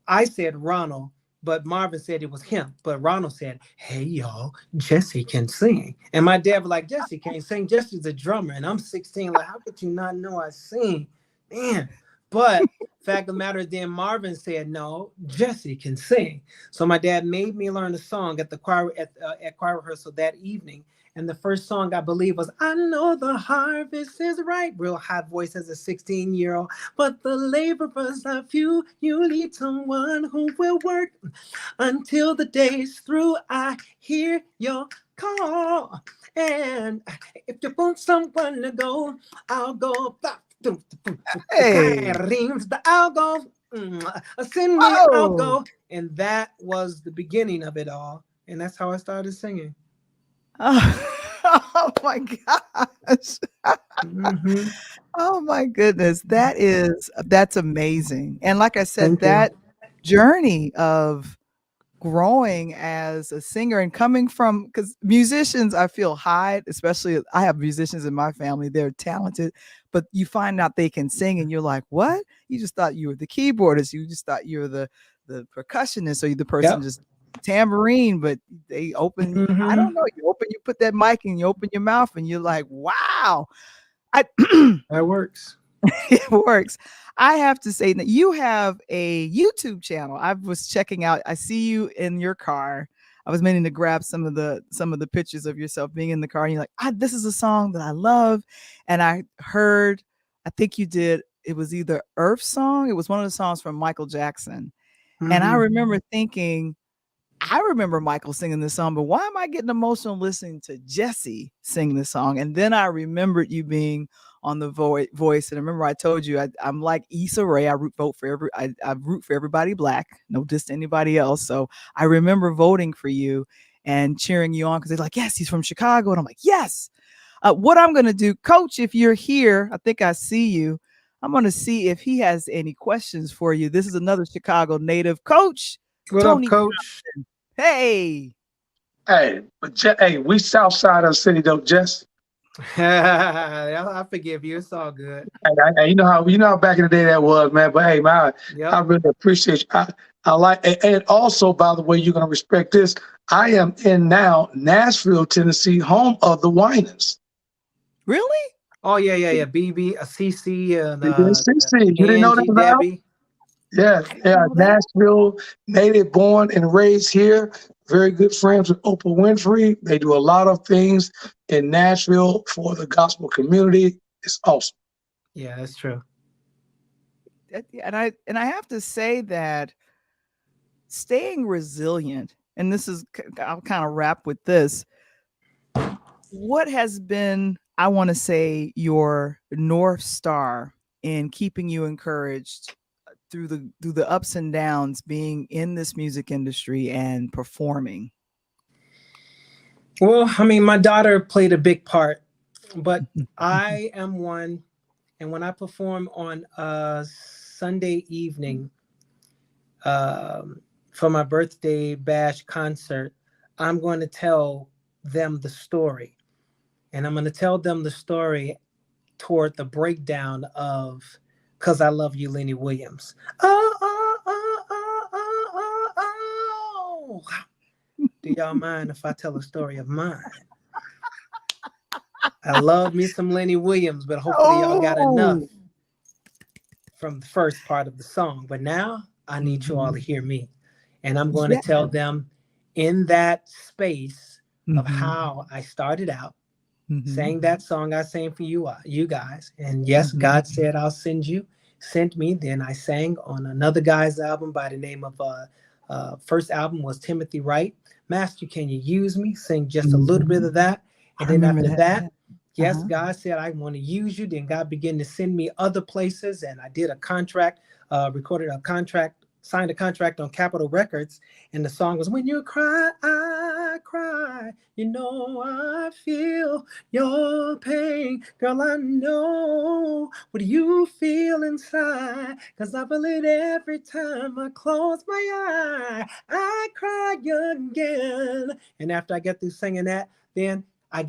Speaker 2: I said Ronald, but Marvin said it was him. But Ronald said, "Hey y'all, Jesse can sing." And my dad was like, "Jesse can't sing. Jesse's a drummer." And I'm 16, like, how could you not know I sing? Man. But fact of the matter is, then Marvin said, "No, Jesse can sing." So my dad made me learn the song at the choir at choir rehearsal that evening. And the first song, I believe, was "I Know the Harvest is Ripe." Real high voice as a 16-year-old. But the laborers are few. You need someone who will work until the day's through. I hear your call. And if you want someone to go, I'll go.
Speaker 1: Hey.
Speaker 2: The algo, send me
Speaker 1: Oh.
Speaker 2: algo. And that was the beginning of it all. And that's how I started singing.
Speaker 1: Oh my gosh.
Speaker 2: Mm-hmm.
Speaker 1: Oh my goodness. That's amazing. And like I said,
Speaker 2: Thank you.
Speaker 1: that journey of growing as a singer and coming from, because musicians I feel hide, especially I have musicians in my family, they're talented, but you find out they can sing and you're like, what? You just thought you were the keyboardist, you just thought you were the percussionist, or you the person
Speaker 2: Yep.
Speaker 1: just tambourine, but they open, I
Speaker 2: Mm-hmm.
Speaker 1: don't know, you put that mic and you open your mouth and you're like, wow. I
Speaker 2: That works.
Speaker 1: it works. I have to say that you have a YouTube channel. I was checking out. I see you in your car. I was meaning to grab some of the pictures of yourself being in the car. And you're like, this is a song that I love. And I heard, I think you did, it was either Earth Song. It was one of the songs from Michael Jackson. And I
Speaker 2: Mm-hmm.
Speaker 1: remember thinking, I remember Michael singing this song, but why am I getting emotional listening to Jesse sing this song? And then I remembered you being on the voice. And I remember I told you I'm like Issa Rae. I root for everybody black, no diss to anybody else. So I remember voting for you and cheering you on because they're like, yes, he's from Chicago. And I'm like, yes. What I'm going to do, Coach, if you're here, I think I see you. I'm going to see if he has any questions for you. This is another Chicago native, Coach
Speaker 2: What up,
Speaker 1: Tony.
Speaker 2: Coach?
Speaker 1: Hey.
Speaker 3: Hey, hey, we south side of the city though, Jess.
Speaker 2: I forgive you. It's all good.
Speaker 3: You know how back in the day that was, man. But hey, man,
Speaker 2: Yep.
Speaker 3: I really appreciate you. I like, and also, by the way, you're gonna respect this. I am in now Nashville, Tennessee, home of the Winans.
Speaker 1: Really?
Speaker 2: Oh yeah. BB, CC, and
Speaker 3: CC. You didn't know that,
Speaker 2: Angie,
Speaker 3: Val?
Speaker 2: Debbie.
Speaker 3: Yeah. Nashville, native, born and raised here. Very good friends with Oprah Winfrey. They do a lot of things in Nashville for the gospel community. It's awesome.
Speaker 2: Yeah, that's true.
Speaker 1: And I have to say that staying resilient, and this is, I'll kind of wrap with this. What has been, I want to say, your North Star in keeping you encouraged through the ups and downs being in this music industry and performing?
Speaker 2: Well, I mean, my daughter played a big part, but I am one, and when I perform on a Sunday evening for my birthday bash concert, I'm going to tell them the story. And I'm going to tell them the story toward the breakdown of "'Cause I Love You, Lenny Williams." Oh. Do y'all mind if I tell a story of mine? I love me some Lenny Williams, but hopefully y'all got enough from the first part of the song. But now I need you all to hear me. And I'm going to tell them in that space of how I started out, sang that song I sang for you guys. And yes, God said, I'll send you, sent me. Then I sang on another guy's album by the name of, first album was Timothy Wright. Master, can you use me? Sing just a little bit of that. And then after that, yes, God said, I want to use you. Then God began to send me other places. And I did a contract, recorded a contract, signed a contract on Capitol Records. And the song was, "When you cry, I cry. You know I feel your pain. Girl, I know what you feel inside. 'Cause I feel it every time I close my eye. I cry again." And after I got through singing that, then I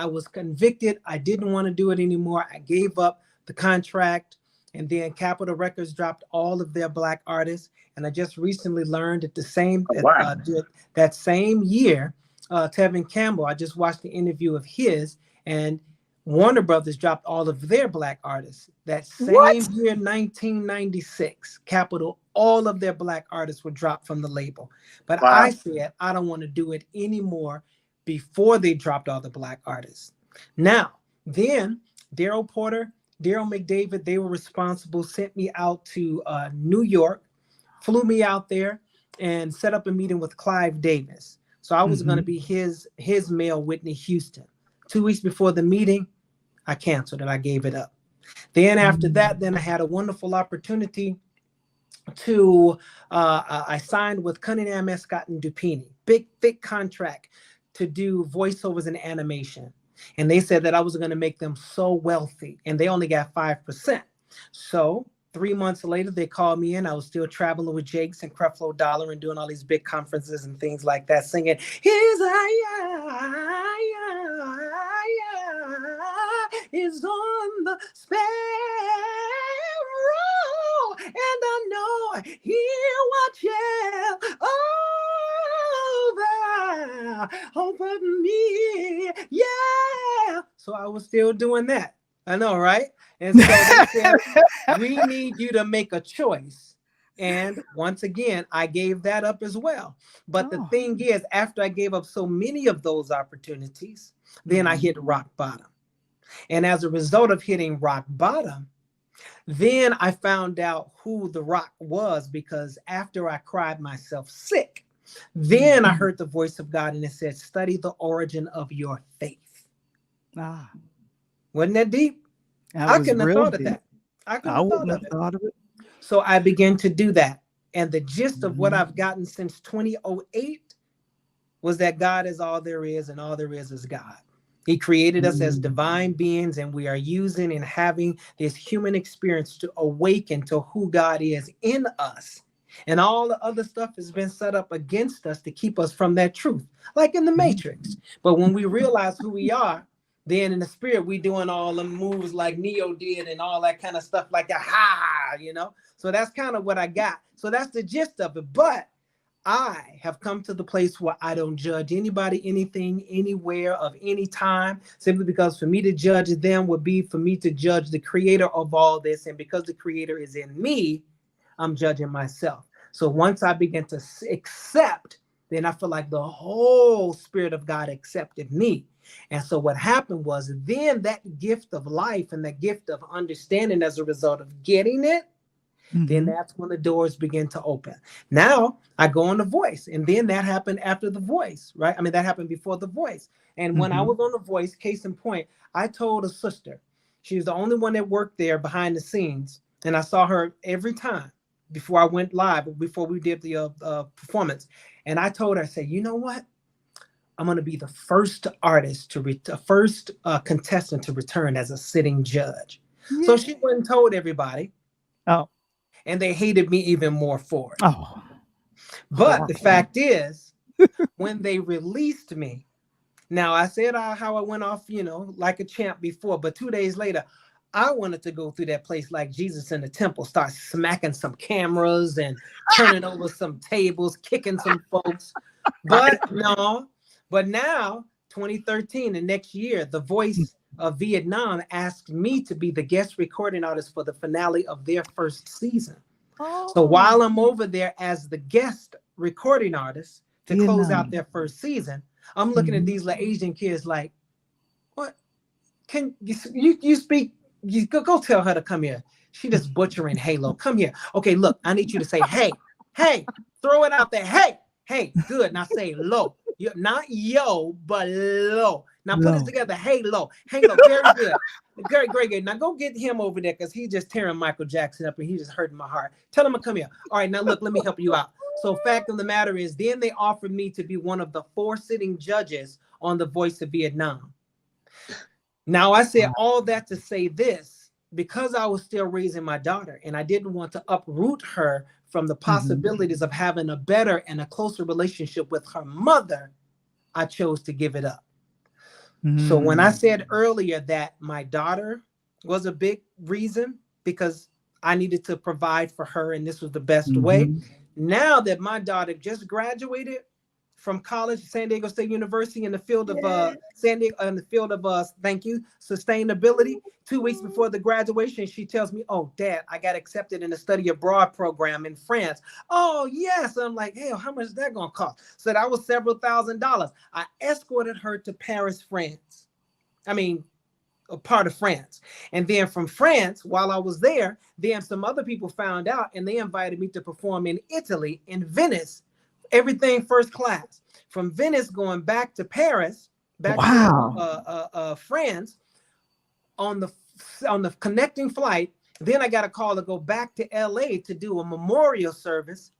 Speaker 2: was convicted. I didn't want to do it anymore. I gave up the contract. And then Capitol Records dropped all of their Black artists. And I just recently learned that that same year, Tevin Campbell, I just watched the interview of his, and Warner Brothers dropped all of their Black artists. That same year, 1996, Capitol, all of their Black artists were dropped from the label. But I said, I don't want to do it anymore before they dropped all the Black artists. Now, then Daryl Porter, Daryl McDavid, they were responsible, sent me out to New York, flew me out there and set up a meeting with Clive Davis. So I was going to be his male Whitney Houston. 2 weeks before the meeting, I canceled it. I gave it up. Then after that, then I had a wonderful opportunity to I signed with Cunningham, Escott and Dupini, big thick contract to do voiceovers and animation. And they said that I was going to make them so wealthy, and they only got 5%. So 3 months later, they called me in. I was still traveling with Jakes and Creflo Dollar and doing all these big conferences and things like that, singing, "His eye is on the sparrow, and I know he watches over me." Yeah. So I was still doing that. I know, right? And so they said, "We need you to make a choice." And once again, I gave that up as well. But the thing is, after I gave up so many of those opportunities, then I hit rock bottom. And as a result of hitting rock bottom, then I found out who the Rock was, because after I cried myself sick, then I heard the voice of God, and it said, "Study the origin of your faith." Wasn't that deep? I couldn't have thought of that. I wouldn't have thought of it. So I began to do that. And the gist of what I've gotten since 2008 was that God is all there is, and all there is God. He created us as divine beings, and we are using and having this human experience to awaken to who God is in us. And all the other stuff has been set up against us to keep us from that truth, like in the Matrix. But when we realize who we are, then in the spirit, we doing all the moves like Neo did and all that kind of stuff like that. So that's kind of what I got. So that's the gist of it. But I have come to the place where I don't judge anybody, anything, anywhere, of any time, simply because for me to judge them would be for me to judge the creator of all this. And because the creator is in me, I'm judging myself. So once I begin to accept, then I feel like the whole Spirit of God accepted me. And so what happened was, then that gift of life and that gift of understanding as a result of getting it, then that's when the doors begin to open. Now I go on The Voice, and then that happened after The Voice, right? I mean, that happened before The Voice. And when I was on The Voice, case in point, I told a sister, she was the only one that worked there behind the scenes, and I saw her every time before I went live, before we did the performance. And I told her, I said, "You know what? I'm going to be the first artist first contestant to return as a sitting judge." Yeah. So she went and told everybody. And they hated me even more for it. But the fact is, when they released me, now I said how I went off, like a champ before, but 2 days later, I wanted to go through that place like Jesus in the temple, start smacking some cameras and turning over some tables, kicking some folks. But no, but now 2013, the next year, The Voice of Vietnam asked me to be the guest recording artist for the finale of their first season. So while I'm over there as the guest recording artist to close out their first season, I'm looking at these Asian kids like, "What? Can you speak? You go tell her to come here. She just butchering Halo. Come here. Okay, look, I need you to say, hey, throw it out there. Hey, good. Now say low. Not yo, but low. Now put it together. Halo. Very good. Great. Now go get him over there, because he's just tearing Michael Jackson up and he's just hurting my heart. Tell him to come here. All right, now look, let me help you out." So fact of the matter is, then they offered me to be one of the 4 sitting judges on The Voice of Vietnam. Now I said all that to say this, because I was still raising my daughter and I didn't want to uproot her from the possibilities of having a better and a closer relationship with her mother, I chose to give it up. So when I said earlier that my daughter was a big reason, because I needed to provide for her and this was the best way. Now that my daughter just graduated from college, San Diego State University, in the field of sustainability, 2 weeks before the graduation, she tells me, "Oh, Dad, I got accepted in the study abroad program in France." "Oh, yes." I'm like, "Hell, how much is that going to cost?" So that was several $1,000s. I escorted her to Paris, France. I mean, a part of France. And then from France, while I was there, then some other people found out and they invited me to perform in Italy, in Venice. Everything first class. From Venice going back to Paris, back to France, on the connecting flight. Then I got a call to go back to LA to do a memorial service.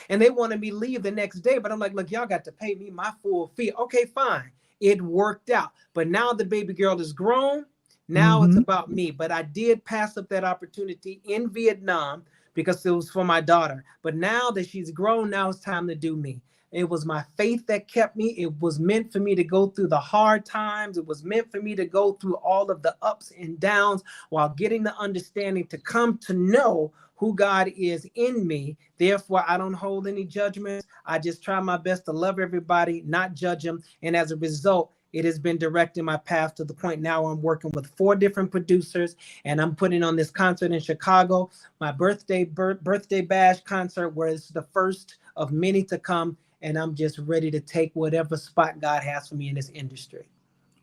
Speaker 2: And they wanted me to leave the next day. But I'm like, look, y'all got to pay me my full fee. Okay, fine. It worked out. But now the baby girl is grown. Now it's about me. But I did pass up that opportunity in Vietnam because it was for my daughter. But now that she's grown, now it's time to do me. It was my faith that kept me. It was meant for me to go through the hard times. It was meant for me to go through all of the ups and downs while getting the understanding to come to know who God is in me. Therefore, I don't hold any judgments. I just try my best to love everybody, not judge them. And as a result, it has been directing my path to the point now I'm working with 4 different producers, and I'm putting on this concert in Chicago, my birthday bash concert, where it's the first of many to come. And I'm just ready to take whatever spot God has for me in this industry.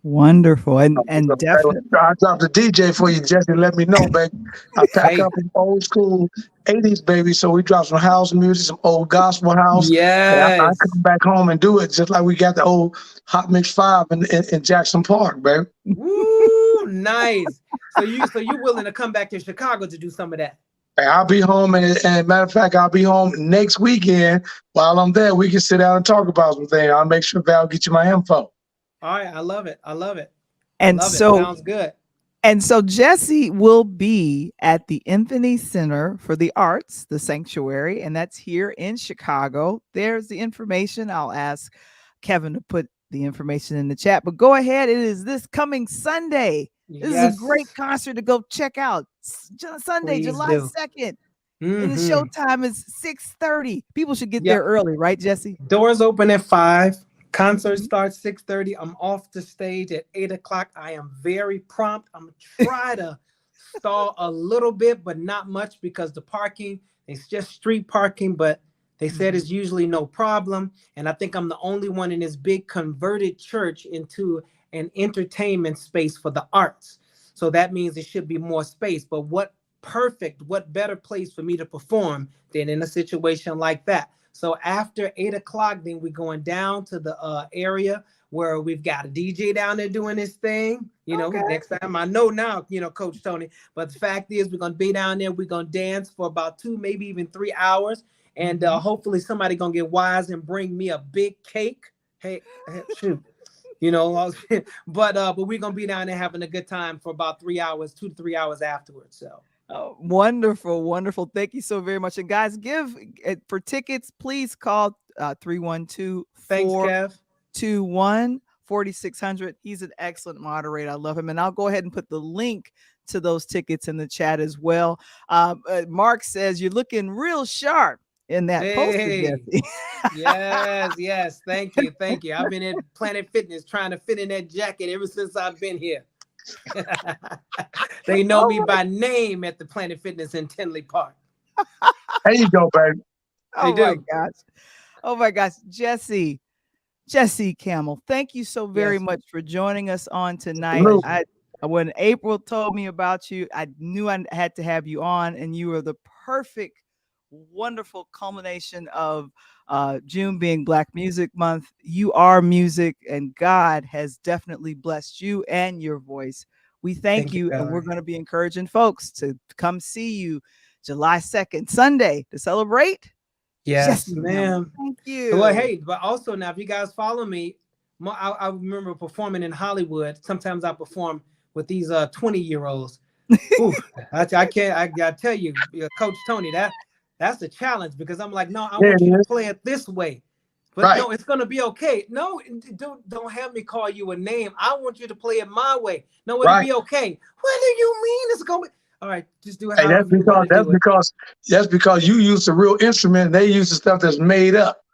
Speaker 1: Wonderful. And definitely.
Speaker 3: I dropped the DJ for you, Jesse. Let me know, baby. I pack up an old school 80s, baby. So we drop some house music, some old gospel house.
Speaker 2: Yes.
Speaker 3: I come back home and do it just like we got the old Hot Mix 5 in Jackson Park, baby.
Speaker 2: Woo, nice. So you willing to come back to Chicago to do some of that?
Speaker 3: I'll be home, and matter of fact, I'll be home next weekend. While I'm there, we can sit down and talk about some things. I'll make sure Val get you my info.
Speaker 2: All right, I love it.
Speaker 1: And so
Speaker 2: sounds good.
Speaker 1: And so Jesse will be at the Epiphany Center for the Arts, the Sanctuary, and that's here in Chicago. There's the information. I'll ask Kevin to put the information in the chat, but go ahead. It is this coming Sunday. This is a great concert to go check out. Sunday,
Speaker 2: Please
Speaker 1: July 2nd. And the showtime is 6:30. People should get there early, right, Jesse?
Speaker 2: Doors open at 5. Concert starts 6:30. I'm off the stage at 8 o'clock. I am very prompt. I'm gonna try to stall a little bit, but not much, because the parking, it's just street parking, but they said it's usually no problem. And I think I'm the only one in this big converted church into an entertainment space for the arts. So that means it should be more space. But what better place for me to perform than in a situation like that? So after 8 o'clock, then we're going down to the area where we've got a DJ down there doing his thing. Next time, I know now, Coach Tony. But the fact is, we're going to be down there. We're going to dance for about 2, maybe even 3 hours. And hopefully somebody going to get wise and bring me a big cake. Hey, shoot. But we're going to be down there having a good time for about 3 hours, 2 to 3 hours afterwards. So.
Speaker 1: Oh, wonderful, wonderful. Thank you so very much. And guys, for tickets, please call 312-421-4600. He's an excellent moderator. I love him. And I'll go ahead and put the link to those tickets in the chat as well. Mark says you're looking real sharp in that poster, Jesse.
Speaker 2: Yes. Thank you. I've been at Planet Fitness trying to fit in that jacket ever since I've been here. They know me by name at the Planet Fitness in Tinley Park.
Speaker 3: There you go, baby.
Speaker 1: Oh my gosh. Jesse Campbell, thank you so very much for joining us on tonight. When April told me about you, I knew I had to have you on, and you were the perfect, wonderful culmination of June being Black Music Month. You are music, and God has definitely blessed you and your voice. We thank you, and we're going to be encouraging folks to come see you July 2nd, Sunday, to celebrate.
Speaker 2: Yes, ma'am.
Speaker 1: Thank you.
Speaker 2: Well, hey, but also now, if you guys follow me, I remember performing in Hollywood. Sometimes I perform with these 20-year-olds. I gotta tell you, Coach Tony, that's a challenge, because I'm like, no, I want you to play it this way. But no, it's gonna be okay. No, don't have me call you a name. I want you to play it my way. No, it'll be okay. What do you mean it's gonna be? All right, just do it.
Speaker 3: Hey, that's because you use the real instrument and they use the stuff that's made up.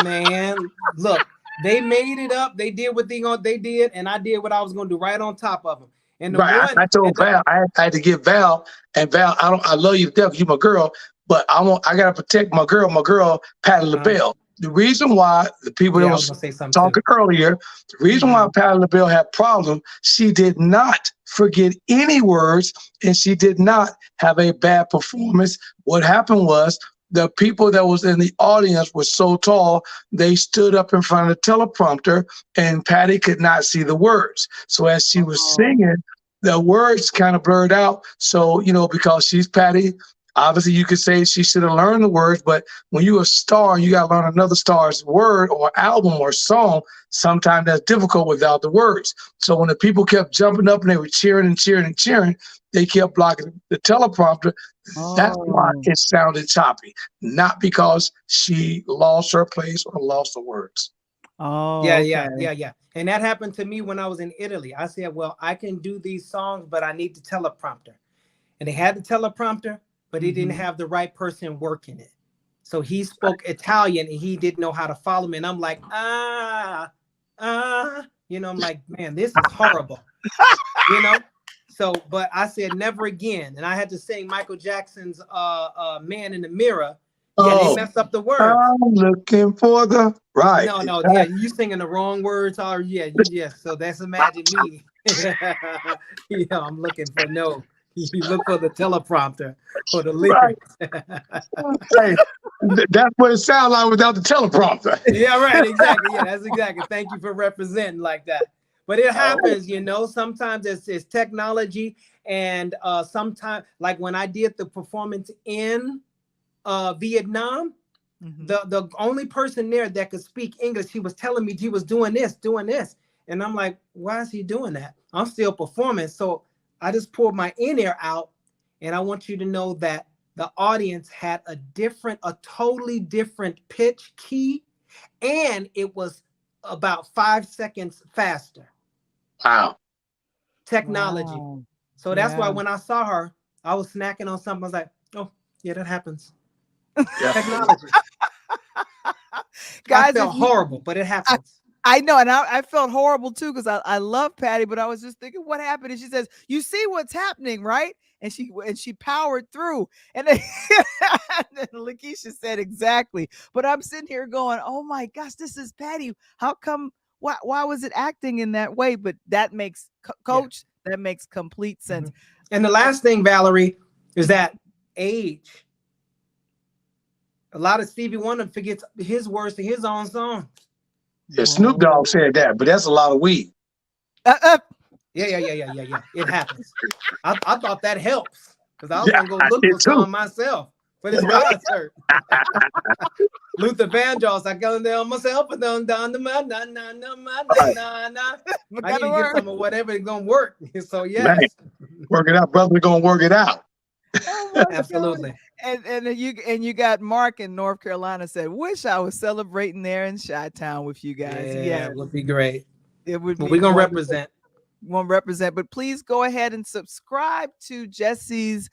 Speaker 2: Man, look, they made it up. They did what they did, and I did what I was gonna do right on top of them. And
Speaker 3: I told Val, I had to get Val, and Val, I love you to death, you my girl, but I gotta protect my girl. My girl, Patti LaBelle. The reason why the people that was talking earlier, the reason why Patti LaBelle had problems, she did not forget any words, and she did not have a bad performance. What happened was the people that was in the audience were so tall, they stood up in front of the teleprompter, and Patti could not see the words. So as she was singing, the words kind of blurred out. So, because she's Patty, obviously you could say she should have learned the words, but when you're a star, you got to learn another star's word or album or song. Sometimes that's difficult without the words. So when the people kept jumping up and they were cheering and cheering and cheering, they kept blocking the teleprompter. That's why it sounded choppy, not because she lost her place or lost the words.
Speaker 1: Oh,
Speaker 2: yeah.
Speaker 1: okay.
Speaker 2: And that happened to me when I was in Italy. I said, well, I can do these songs, but I need the teleprompter. And they had the teleprompter, but he didn't have the right person working it. So he spoke Italian and he didn't know how to follow me. And I'm like, I'm like, man, this is horrible. So, but I said never again. And I had to sing Michael Jackson's Man in the Mirror. Yeah, they messed up the words.
Speaker 3: I'm looking for the right.
Speaker 2: No, yeah, you singing the wrong words. Or yeah. So that's Imagine Me. I'm looking for You look for the teleprompter for the lyrics.
Speaker 3: Hey, that's what it sounds like without the teleprompter.
Speaker 2: Yeah, right. Exactly. Yeah, that's exactly. Thank you for representing like that. But it happens, sometimes it's technology. And sometimes, like when I did the performance in Vietnam, the only person there that could speak English, he was telling me he was doing this. And I'm like, why is he doing that? I'm still performing. So I just pulled my in-ear out, and I want you to know that the audience had a totally different pitch key, and it was about 5 seconds faster.
Speaker 3: Wow.
Speaker 2: Technology.
Speaker 1: Wow.
Speaker 2: So that's why when I saw her, I was snacking on something. I was like, oh, yeah, that happens.
Speaker 3: Yeah.
Speaker 2: Technology.
Speaker 1: Guys,
Speaker 2: I felt horrible, but it happens.
Speaker 1: I know, and I felt horrible too because I love Patty, but I was just thinking, what happened? And she says, "You see what's happening, right?" And she powered through, and then, and then Lakeisha said exactly. But I'm sitting here going, "Oh my gosh, this is Patty. How come? Why was it acting in that way?" But that makes Coach. That makes complete sense.
Speaker 2: And the last thing, Valerie, is that age. A lot of Stevie Wonder forgets his words to his own song.
Speaker 3: Yeah, Snoop Dogg said that, but that's a lot of weed.
Speaker 2: Yeah. It happens. I thought that helps because I was gonna go look for some myself for this concert. Luther Vandross, I got down myself, and down the I need to get some of whatever is gonna work. So yes,
Speaker 3: work it out, brother. We're gonna work it out.
Speaker 1: Oh,
Speaker 2: absolutely.
Speaker 1: And you got Mark in North Carolina said, "Wish I was celebrating there in Chi-Town with you guys."
Speaker 2: Yeah, it would be great.
Speaker 1: It would.
Speaker 2: We're gonna represent.
Speaker 1: Won't represent, but please go ahead and subscribe to Jesse's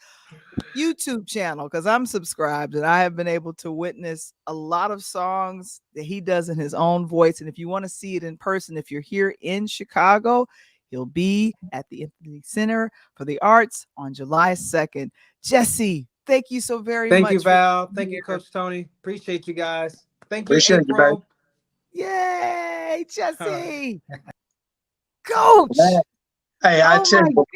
Speaker 1: YouTube channel because I'm subscribed and I have been able to witness a lot of songs that he does in his own voice. And if you want to see it in person, if you're here in Chicago, he'll be at the Epiphany Center for the Arts on July 2nd. Jesse, thank you so very much.
Speaker 2: Thank you, Val. Thank you, Coach Tony. Appreciate you guys. Thank you,
Speaker 3: Appreciate you, babe.
Speaker 1: Yay, Jesse. Coach.
Speaker 3: Hey, I tell you,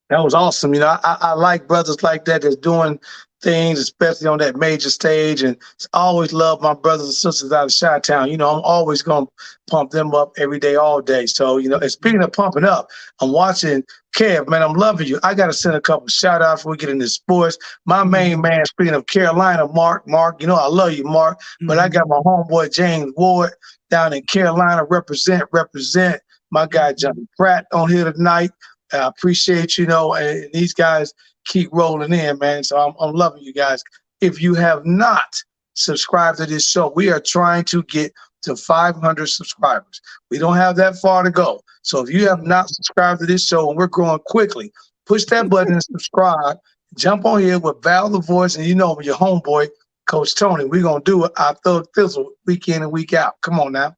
Speaker 3: that was awesome. I like brothers like that that's doing things, especially on that major stage. And I always love my brothers and sisters out of Chi-Town. I'm always going to pump them up every day, all day. So, and speaking of pumping up, I'm watching Kev, man, I'm loving you. I got to send a couple shout outs before we get into sports. My main man, speaking of Carolina, Mark, I love you, Mark. But I got my homeboy, James Ward, down in Carolina, represent. My guy, Johnny Pratt, on here tonight. I appreciate, and these guys keep rolling in, man. So I'm loving you guys. If you have not subscribed to this show, we are trying to get to 500 subscribers. We don't have that far to go. So if you have not subscribed to this show, and we're growing quickly, push that button and subscribe. Jump on here with Val the Voice, and your homeboy, Coach Tony. We're going to do it our third fizzle week in and week out. Come on now.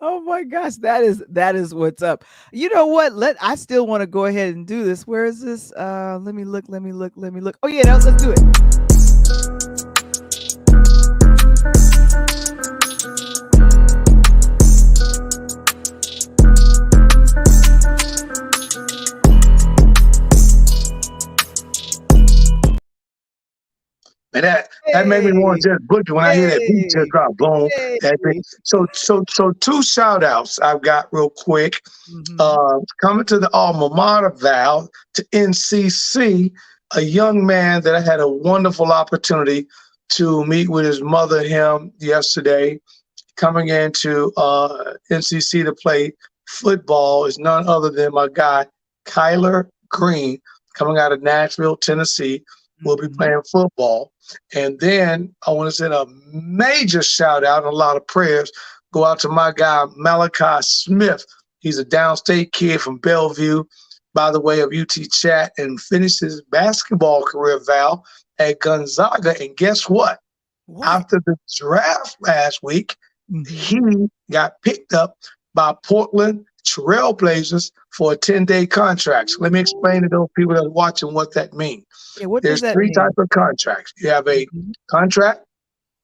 Speaker 1: Oh my gosh, that is what's up. You know what? I still want to go ahead and do this. Where is this? Let me look. Oh yeah, let's do it.
Speaker 3: And that made me want
Speaker 1: Hey,
Speaker 3: to just butcher when I hear that beat just
Speaker 1: hey,
Speaker 3: drop, boom.
Speaker 1: hey.
Speaker 3: That thing. So two shout outs I've got real quick.
Speaker 1: Mm-hmm.
Speaker 3: Coming to the alma mater, Val, to NCC, a young man that I had a wonderful opportunity to meet with his mother and him yesterday, coming into NCC to play football is none other than my guy, Kyler Green, coming out of Nashville, Tennessee, will be
Speaker 1: Mm-hmm.
Speaker 3: playing football. And then I want to send a major shout out and a lot of prayers go out to my guy, Malachi Smith. He's a downstate kid from Bellevue, by the way of UT Chat, and finished his basketball career, Val, at Gonzaga. And guess what?
Speaker 1: What?
Speaker 3: After the draft last week,
Speaker 1: Mm-hmm.
Speaker 3: he got picked up by Portland Trailblazers for a 10-day contract. So let me explain to those people that are watching what that means.
Speaker 1: Yeah, what does
Speaker 3: There's
Speaker 1: that
Speaker 3: three
Speaker 1: mean?
Speaker 3: types of contracts. You have a
Speaker 1: Mhm.
Speaker 3: contract,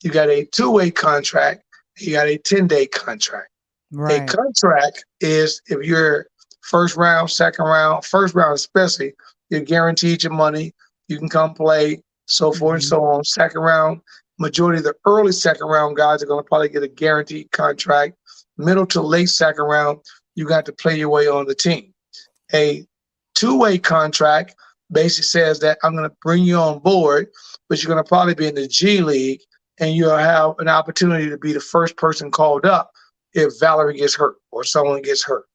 Speaker 3: you got a two-way contract, you got a 10-day contract. A
Speaker 1: Right.
Speaker 3: contract is if you're first round, second round, first round especially, you're guaranteed your money. You can come play, so forth and
Speaker 1: Mhm.
Speaker 3: so on. Second round, majority of the early second round guys are going to probably get a guaranteed contract. Middle to late second round, you got to play your way on the team. A two-way contract basically says that I'm going to bring you on board, but you're going to probably be in the G League and you'll have an opportunity to be the first person called up if Valerie gets hurt or someone gets hurt.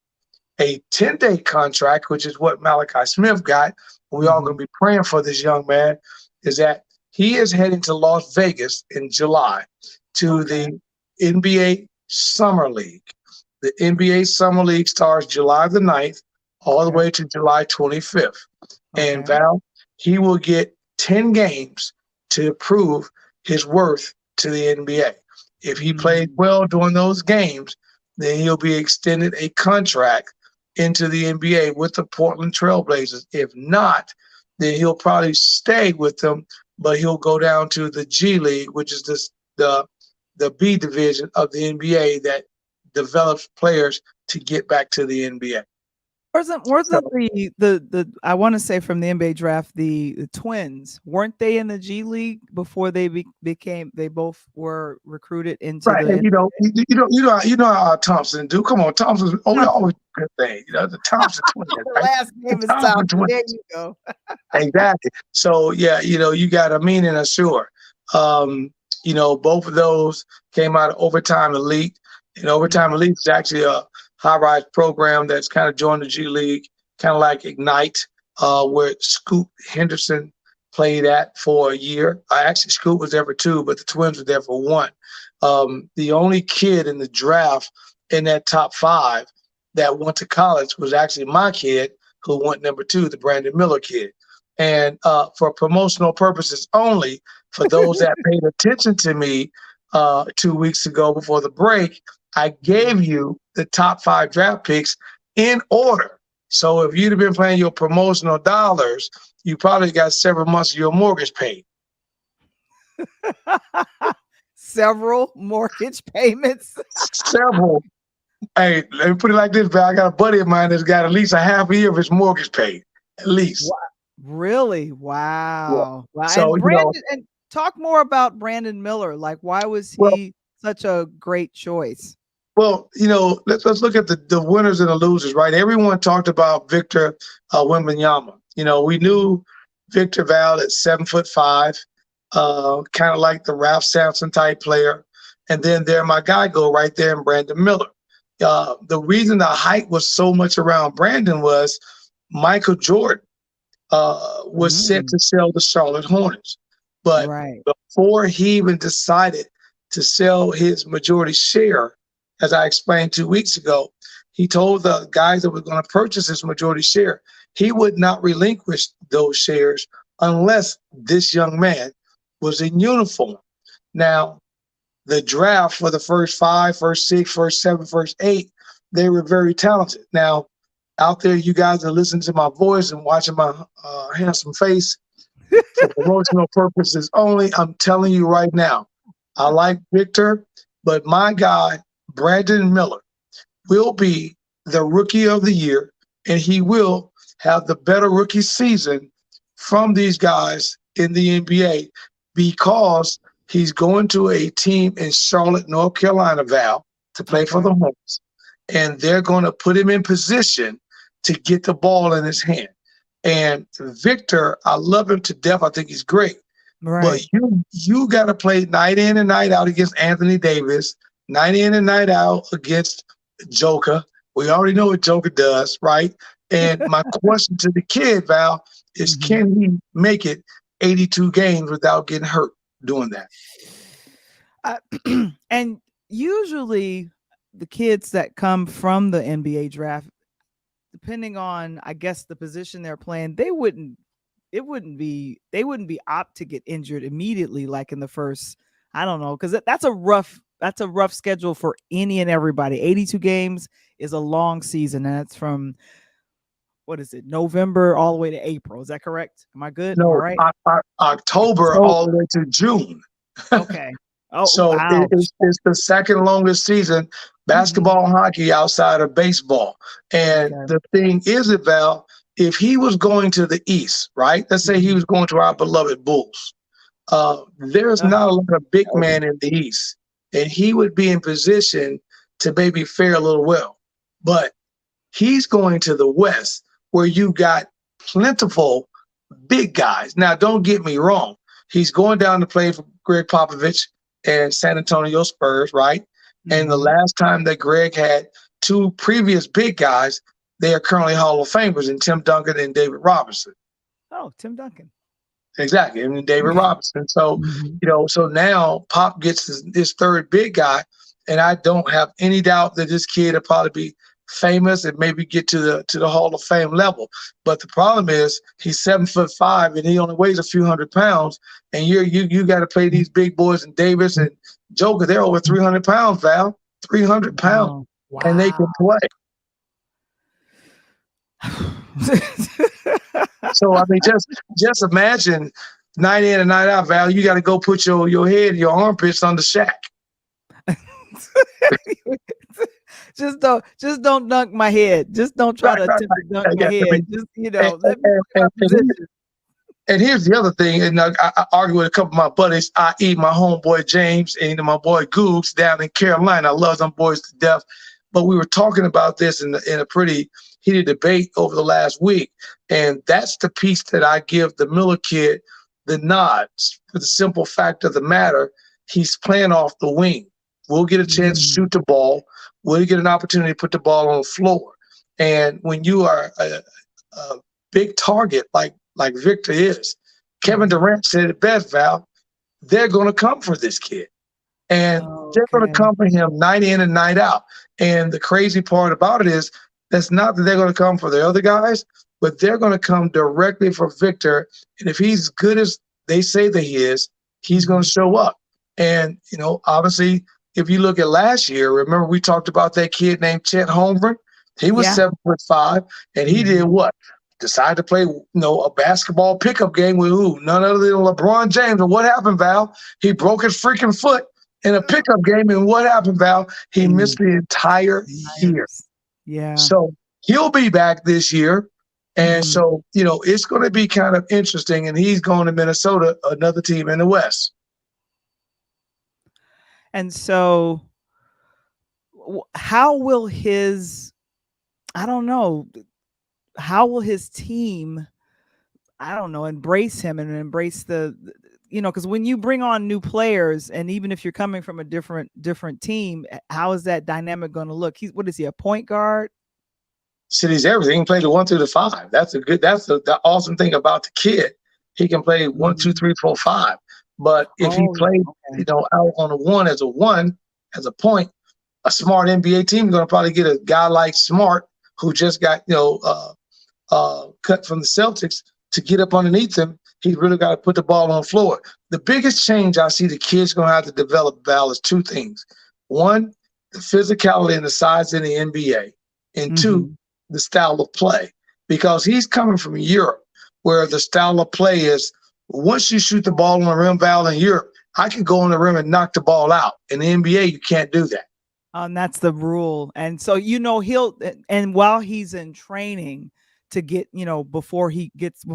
Speaker 3: A 10-day contract, which is what Malachi Smith got, we all going to be praying for this young man, is that he is heading to Las Vegas in July to
Speaker 1: Okay.
Speaker 3: the NBA Summer League. The NBA Summer League starts July the 9th all the
Speaker 1: Okay.
Speaker 3: way to July 25th. And
Speaker 1: Okay.
Speaker 3: Val, he will get 10 games to prove his worth to the NBA. If he plays
Speaker 1: Mm.
Speaker 3: well during those games, then he'll be extended a contract into the NBA with the Portland Trailblazers. If not, then he'll probably stay with them, but he'll go down to the G League, which is the B division of the NBA that develops players to get back to the NBA.
Speaker 1: Wasn't
Speaker 3: So,
Speaker 1: the I want to say from the NBA draft the Twins, weren't they in the G League before they became they both were recruited into
Speaker 3: right, and
Speaker 1: the
Speaker 3: you know how Thompson do. Come on, Thompson
Speaker 1: Thompson?
Speaker 3: always a good thing. You know, the Thompson twins,
Speaker 1: The
Speaker 3: right?
Speaker 1: last
Speaker 3: The
Speaker 1: name is
Speaker 3: Thompson
Speaker 1: Thompson. There
Speaker 3: twins.
Speaker 1: you go.
Speaker 3: Exactly. So yeah, you got Amin and Assure. Um, both of those came out of Overtime Elite. And Overtime Elite is actually a high-rise program that's kind of joined the G League, kind of like Ignite, where Scoot Henderson played at for a year. Actually, Scoot was there for 2, but the Twins were there for 1. The only kid in the draft in that top 5 that went to college was actually my kid, who went number 2, the Brandon Miller kid. And for promotional purposes only, for those that paid attention to me 2 weeks ago before the break, I gave you the top 5 draft picks in order. So if you'd have been playing your promotional dollars, you probably got several months of your mortgage paid.
Speaker 1: Several mortgage payments.
Speaker 3: Several. Hey, let me put it like this, Val. I got a buddy of mine that's got at least a half a year of his mortgage paid, at least.
Speaker 1: Really?
Speaker 3: Yeah.
Speaker 1: Wow. Wow.
Speaker 3: So,
Speaker 1: And Brandon, and talk more about Brandon Miller. Like, why was
Speaker 3: well,
Speaker 1: he such a great choice?
Speaker 3: Well, let's look at the winners and the losers, right? Everyone talked about Victor Wembanyama. We knew Victor Val at 7'5", kind of like the Ralph Sampson type player. And then there my guy go right there in Brandon Miller. The reason the hype was so much around Brandon was Michael Jordan was set to sell the Charlotte Hornets. But
Speaker 1: Right.
Speaker 3: before he even decided to sell his majority share, as I explained 2 weeks ago, he told the guys that were going to purchase his majority share, he would not relinquish those shares unless this young man was in uniform. Now, the draft for the first 5, first 6, first 7, first 8, they were very talented. Now, out there, you guys are listening to my voice and watching my handsome face for promotional purposes only. I'm telling you right now, I like Victor, but my guy, Brandon Miller, will be the rookie of the year, and he will have the better rookie season from these guys in the NBA because He's going to a team in Charlotte, North Carolina, Val, to play for the Hornets. And they're going to put him in position to get the ball in his hand. And Victor, I love him to death. I think he's great.
Speaker 1: Right.
Speaker 3: But you got to play night in and night out against Anthony Davis, night in and night out against Joker. We already know what Joker does, right? And my question to the kid, Val, is can he make it 82 games without getting hurt doing that?
Speaker 1: And usually the kids that come from the NBA draft, depending on, I guess, the position they're playing, they wouldn't be apt to get injured immediately, like in the first, I don't know, because that's a rough schedule for any and everybody. 82 games is a long season, and it's from, what is it, November all the way to April. Is that correct? Am I good?
Speaker 3: No,
Speaker 1: All right.
Speaker 3: October all the way to June.
Speaker 1: Okay. Oh,
Speaker 3: so
Speaker 1: wow.
Speaker 3: it's the second longest season, basketball and hockey outside of baseball. And the thing is, Val, if he was going to the East, right? Let's say he was going to our beloved Bulls. There's not a lot of big man in the East, and he would be in position to maybe fare a little well. But he's going to the West, where you got plentiful big guys. Now, don't get me wrong. He's going down to play for Greg Popovich and San Antonio Spurs, right? And the last time that Greg had two previous big guys, they are currently Hall of Famers in Tim Duncan and David Robinson.
Speaker 1: Oh, Tim Duncan.
Speaker 3: Exactly. And David Robinson. So, so now Pop gets his third big guy. And I don't have any doubt that this kid will probably be famous and maybe get to the Hall of Fame level. But the problem is he's 7'5" and he only weighs a few hundred pounds. And you got to play these big boys and Davis and Joker. They're over 300 pounds, Val. 300 pounds.
Speaker 1: Wow.
Speaker 3: And they can play. So I mean, just imagine night in and night out, Val. You got to go put your head, your armpits on the Shaq.
Speaker 1: just don't dunk my head. Just don't try to attempt to dunk my head. Just
Speaker 3: and here's the other thing. And I argue with a couple of my buddies, i.e. my homeboy James and my boy Googs down in Carolina. I love them boys to death. But we were talking about this in a pretty heated debate over the last week. And that's the piece that I give the Miller kid the nods for the simple fact of the matter. He's playing off the wing. We'll get a chance to shoot the ball. We'll get an opportunity to put the ball on the floor. And when you are a big target like Victor is, Kevin Durant said it best, Val, they're going to come for this kid. And they're going to come for him night in and night out. And the crazy part about it is that's not that they're going to come for the other guys, but they're going to come directly for Victor. And if he's good as they say that he is, he's going to show up. And, obviously, if you look at last year, remember we talked about that kid named Chet Holmgren? He was 7'5", and he did what? Decided to play, a basketball pickup game with who? None other than LeBron James. And what happened, Val? He broke his freaking foot in a pickup game. And what happened, Val? He missed the entire year.
Speaker 1: Yeah.
Speaker 3: So he'll be back this year. And so, it's going to be kind of interesting. And he's going to Minnesota, another team in the West.
Speaker 1: And so how will his team, embrace him and embrace because when you bring on new players, and even if you're coming from a different team, how is that dynamic going to look? What is he, a point guard?
Speaker 3: So he's everything. He can play the 1 through the 5. That's the awesome thing about the kid. He can play 1, 2, 3, 4, 5. But if he played, out on a 1 as a point, a smart NBA team is going to probably get a guy like Smart, who just got, cut from the Celtics, to get up underneath him. He's really got to put the ball on the floor. The biggest change I see the kids going to have to develop, Val, is two things. One, the physicality and the size in the NBA. And two, the style of play. Because he's coming from Europe, where the style of play is, once you shoot the ball on the rim, Val, in Europe, I can go on the rim and knock the ball out. In the NBA, you can't do that.
Speaker 1: And that's the rule. And so, and while he's in training to get, before he hits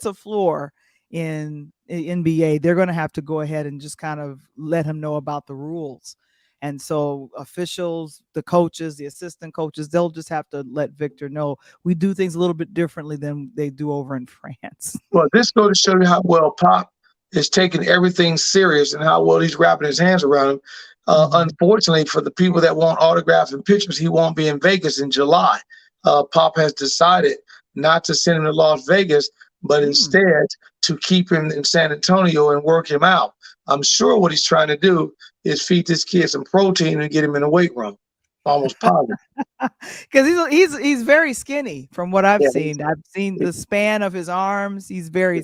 Speaker 1: a floor in NBA, they're going to have to go ahead and just kind of let him know about the rules. And so officials, the coaches, the assistant coaches, they'll just have to let Victor know we do things a little bit differently than they do over in France.
Speaker 3: Well, this goes to show you how well Pop is taking everything serious and how well he's wrapping his hands around him. Unfortunately, for the people that want autographs and pictures, he won't be in Vegas in July. Pop has decided not to send him to Las Vegas, but instead to keep him in San Antonio and work him out. I'm sure what he's trying to do is feed this kid some protein and get him in the weight room. Almost positive.
Speaker 1: Because he's very skinny from what I've seen. I've seen the span of his arms. He's very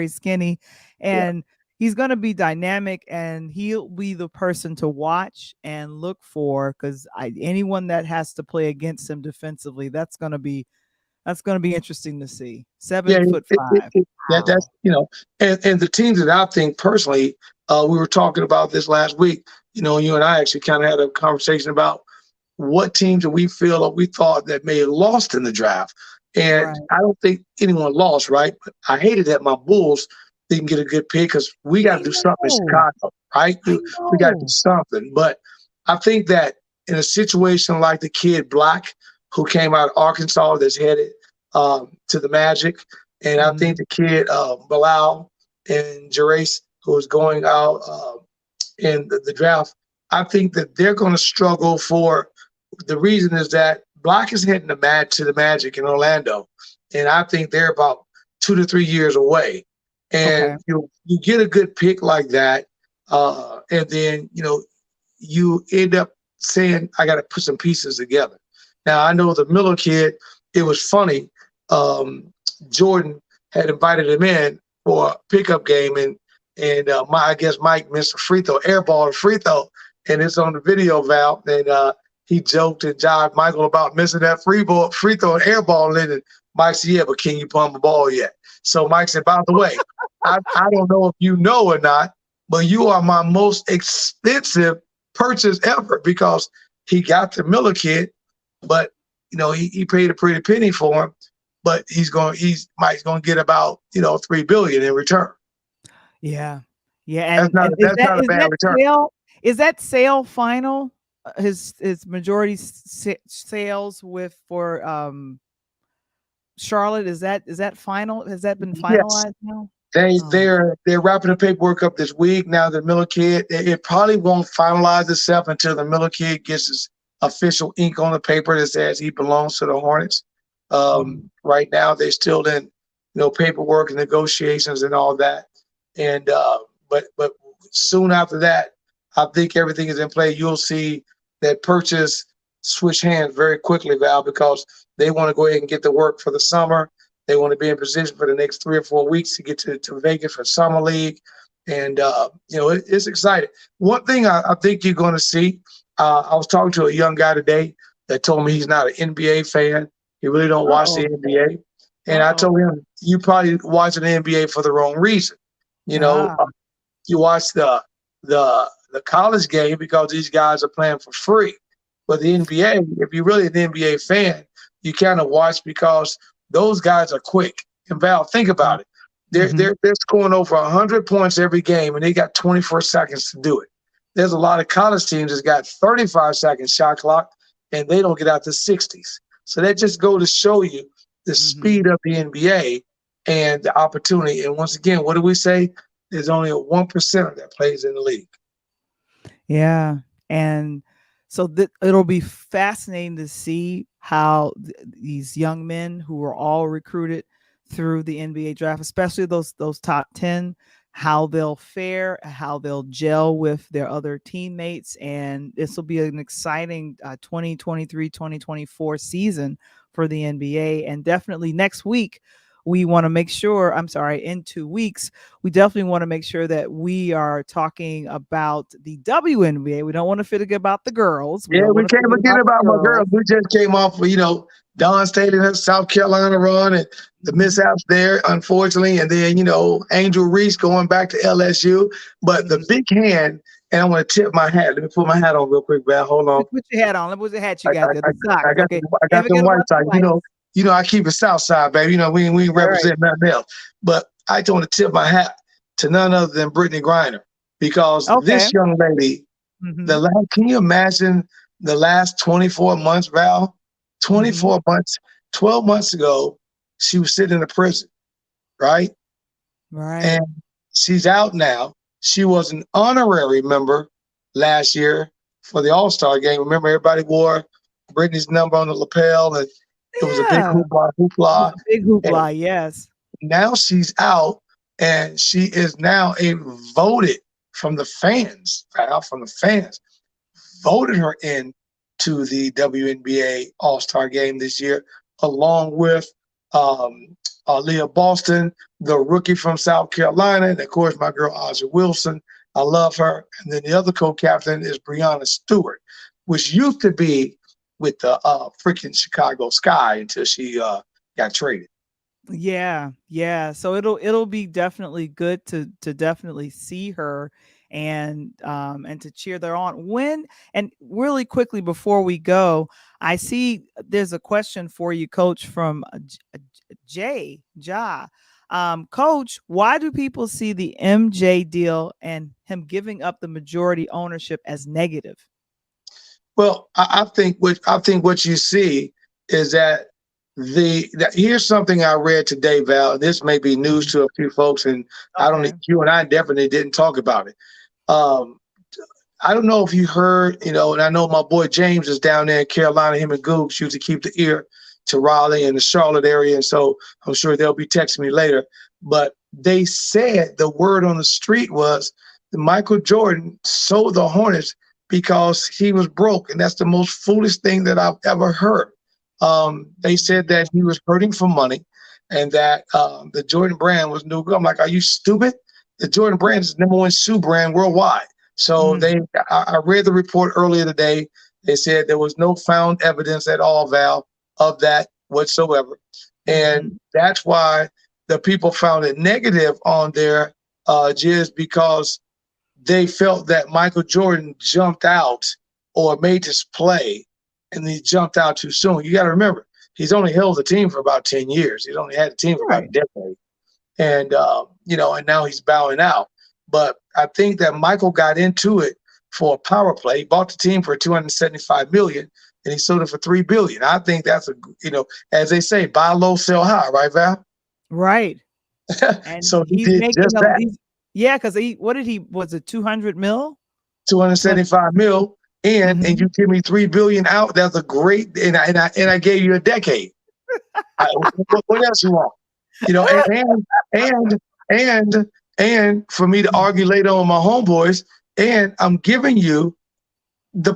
Speaker 1: skinny, and he's going to be dynamic, and he'll be the person to watch and look for, because anyone that has to play against him defensively, that's going to be interesting to see. 7'5".
Speaker 3: That's and the teams that I think personally, we were talking about this last week. You and I actually kind of had a conversation about what teams that we feel or we thought that may have lost in the draft. And I don't think anyone lost, right? But I hated that my Bulls didn't get a good pick because we got to do something in Chicago, right? We got to do something. But I think that in a situation like the kid Black, who came out of Arkansas, that's headed to the Magic, and I think the kid Bilal and Jerace, who is going out in the draft, I think that they're going to struggle for the reason is that Black is heading to the Magic in Orlando, and I think they're about 2 to 3 years away. And you get a good pick like that, and then you end up saying, I got to put some pieces together. Now I know the Miller kid. It was funny. Jordan had invited him in for a pickup game, and I guess Mike missed a free throw, airball a free throw, and it's on the video, Val. And he joked and jived Michael about missing that free throw and airball in it. Mike said, "Yeah, but can you pump the ball yet?" So Mike said, "By the way, I don't know if you know or not, but you are my most expensive purchase ever," because he got the Miller kid, but he paid a pretty penny for him, but Mike's going to get about $3 billion in return.
Speaker 1: Yeah. And
Speaker 3: that's not a bad return.
Speaker 1: Is that sale final? His majority sales for Charlotte, is that final? Has that been finalized now?
Speaker 3: They're wrapping the paperwork up this week. Now the Miller kid, it probably won't finalize itself until the Miller kid gets his official ink on the paper that says he belongs to the Hornets. Right now they're still in paperwork and negotiations and all that. And but soon after that, I think everything is in play. You'll see that purchase switch hands very quickly, Val, because they want to go ahead and get to work for the summer. They want to be in position for the next 3 or 4 weeks to get to Vegas for Summer League. And, it's exciting. One thing I think you're going to see, I was talking to a young guy today that told me he's not an NBA fan. He really don't watch the NBA. And I told him, you probably watching the NBA for the wrong reason. You watch the college game because these guys are playing for free. But the NBA, if you're really an NBA fan, you kind of watch because those guys are quick. And Val, think about it. They're scoring over 100 points every game, and they got 24 seconds to do it. There's a lot of college teams that's got 35-second shot clock, and they don't get out to 60s. So that just goes to show you the speed of the NBA and the opportunity. And once again, what do we say? There's only a 1% that plays in the league.
Speaker 1: Yeah. And so it'll be fascinating to see how these young men who were all recruited through the NBA draft, especially those top 10, how they'll fare, how they'll gel with their other teammates. And this will be an exciting 2023-2024 season for the NBA. And definitely next week, we want to make sure, in 2 weeks, we definitely want to make sure that we are talking about the WNBA. We don't want to forget about the girls.
Speaker 3: We can't forget about my girls. We just came off of, Dawn State and her South Carolina run and the mishaps there, unfortunately. And then, Angel Reese going back to LSU. But the big hand, and I want to tip my hat. Let me put my hat on real quick, Val. Hold on.
Speaker 1: Put your hat on. Let me put the hat you got there. The socks.
Speaker 3: I got the white side. I keep it South Side, baby. We represent nothing else. But I just want to tip my hat to none other than Brittany Griner, because
Speaker 1: Okay.
Speaker 3: this young lady,
Speaker 1: Mhm.
Speaker 3: can you imagine the last 24 months, Val?
Speaker 1: Mhm.
Speaker 3: 24 months, 12 months ago, she was sitting in a prison, right?
Speaker 1: Right.
Speaker 3: And she's out now. She was an honorary member last year for the All-Star game. Remember, everybody wore Britney's number on the lapel, and it was a big
Speaker 1: Yeah.
Speaker 3: hoopla.
Speaker 1: Big
Speaker 3: And
Speaker 1: hoopla. Yes.
Speaker 3: now she's out, and she is now a voted from the fans, Val, from the fans, voted her in to the WNBA All-Star game this year, along with Leah Boston, the rookie from South Carolina, and of course my girl Aja Wilson. I love her. And then the other co-captain is Breanna Stewart, which used to be with the freaking Chicago Sky until she got traded.
Speaker 1: Yeah, yeah. So it'll be definitely good to definitely see her and to cheer her on. When and really quickly before we go, I see there's a question for you, Coach, from Jay Ja. Coach, why do people see the MJ deal and him giving up the majority ownership as negative?
Speaker 3: Well, I think what you see is that here's something I read today, Val. This may be news to a few folks, and I don't.
Speaker 1: Okay.
Speaker 3: You and I definitely didn't talk about it. Um, I don't know if you heard, and I know my boy James is down there in Carolina. Him and Googs used to keep the ear to Raleigh and the Charlotte area, and so I'm sure they'll be texting me later. But they said the word on the street was that Michael Jordan sold the Hornets because he was broke, and that's the most foolish thing that I've ever heard. They said that he was hurting for money, and that the Jordan brand was no good. I'm like, are you stupid? The Jordan brand is the #1 shoe brand worldwide. So
Speaker 1: Mm,
Speaker 3: I read the report earlier today. They said there was no found evidence at all, Val, of that whatsoever. And
Speaker 1: mhm.
Speaker 3: that's why the people found it negative on there, just because they felt that Michael Jordan jumped out or made this play and he jumped out too soon. You got to remember, he's only held the team for about 10 years. He's only had the team for about a
Speaker 1: Right.
Speaker 3: decade. And, and now he's bowing out. But I think that Michael got into it for a power play. He bought the team for $275 million and he sold it for $3 billion. I think that's as they say, buy low, sell high, right, Val?
Speaker 1: Right. And
Speaker 3: So he
Speaker 1: he's
Speaker 3: did
Speaker 1: making
Speaker 3: just
Speaker 1: a
Speaker 3: that.
Speaker 1: he's yeah, because what did he was it 200 mil?
Speaker 3: 275 mil, and
Speaker 1: Mhm.
Speaker 3: you give me 3 billion out. That's a great, and I gave you a decade. What else you want? You know, and and and for me to argue later on my homeboys, and I'm giving you the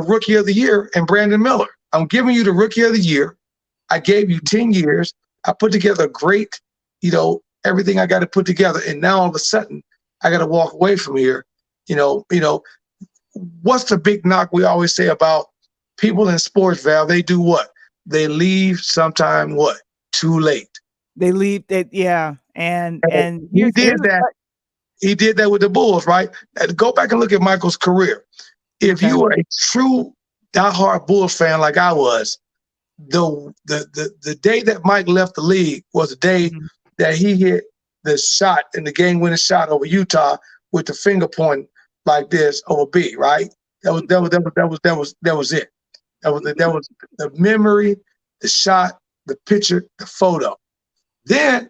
Speaker 3: rookie of the year and Brandon Miller. I'm giving you the rookie of the year. I gave you 10 years. I put together a great, everything I got to put together, and now all of a sudden I got to walk away from here. What's the big knock we always say about people in sports, Val? They do what? They leave sometime what? Too late.
Speaker 1: They leave that yeah,
Speaker 3: And
Speaker 1: and
Speaker 3: he
Speaker 1: here's
Speaker 3: did
Speaker 1: a
Speaker 3: that. He did that with the Bulls, right? And go back and look at Michael's career. If
Speaker 1: okay.
Speaker 3: you were a true diehard Bulls fan like I was, the day that Mike left the league was the day
Speaker 1: Mhm.
Speaker 3: that he hit the shot in the game-winning shot over Utah with the finger pointing like this over B, right? That was it. That was the memory, the shot, the picture, the photo. Then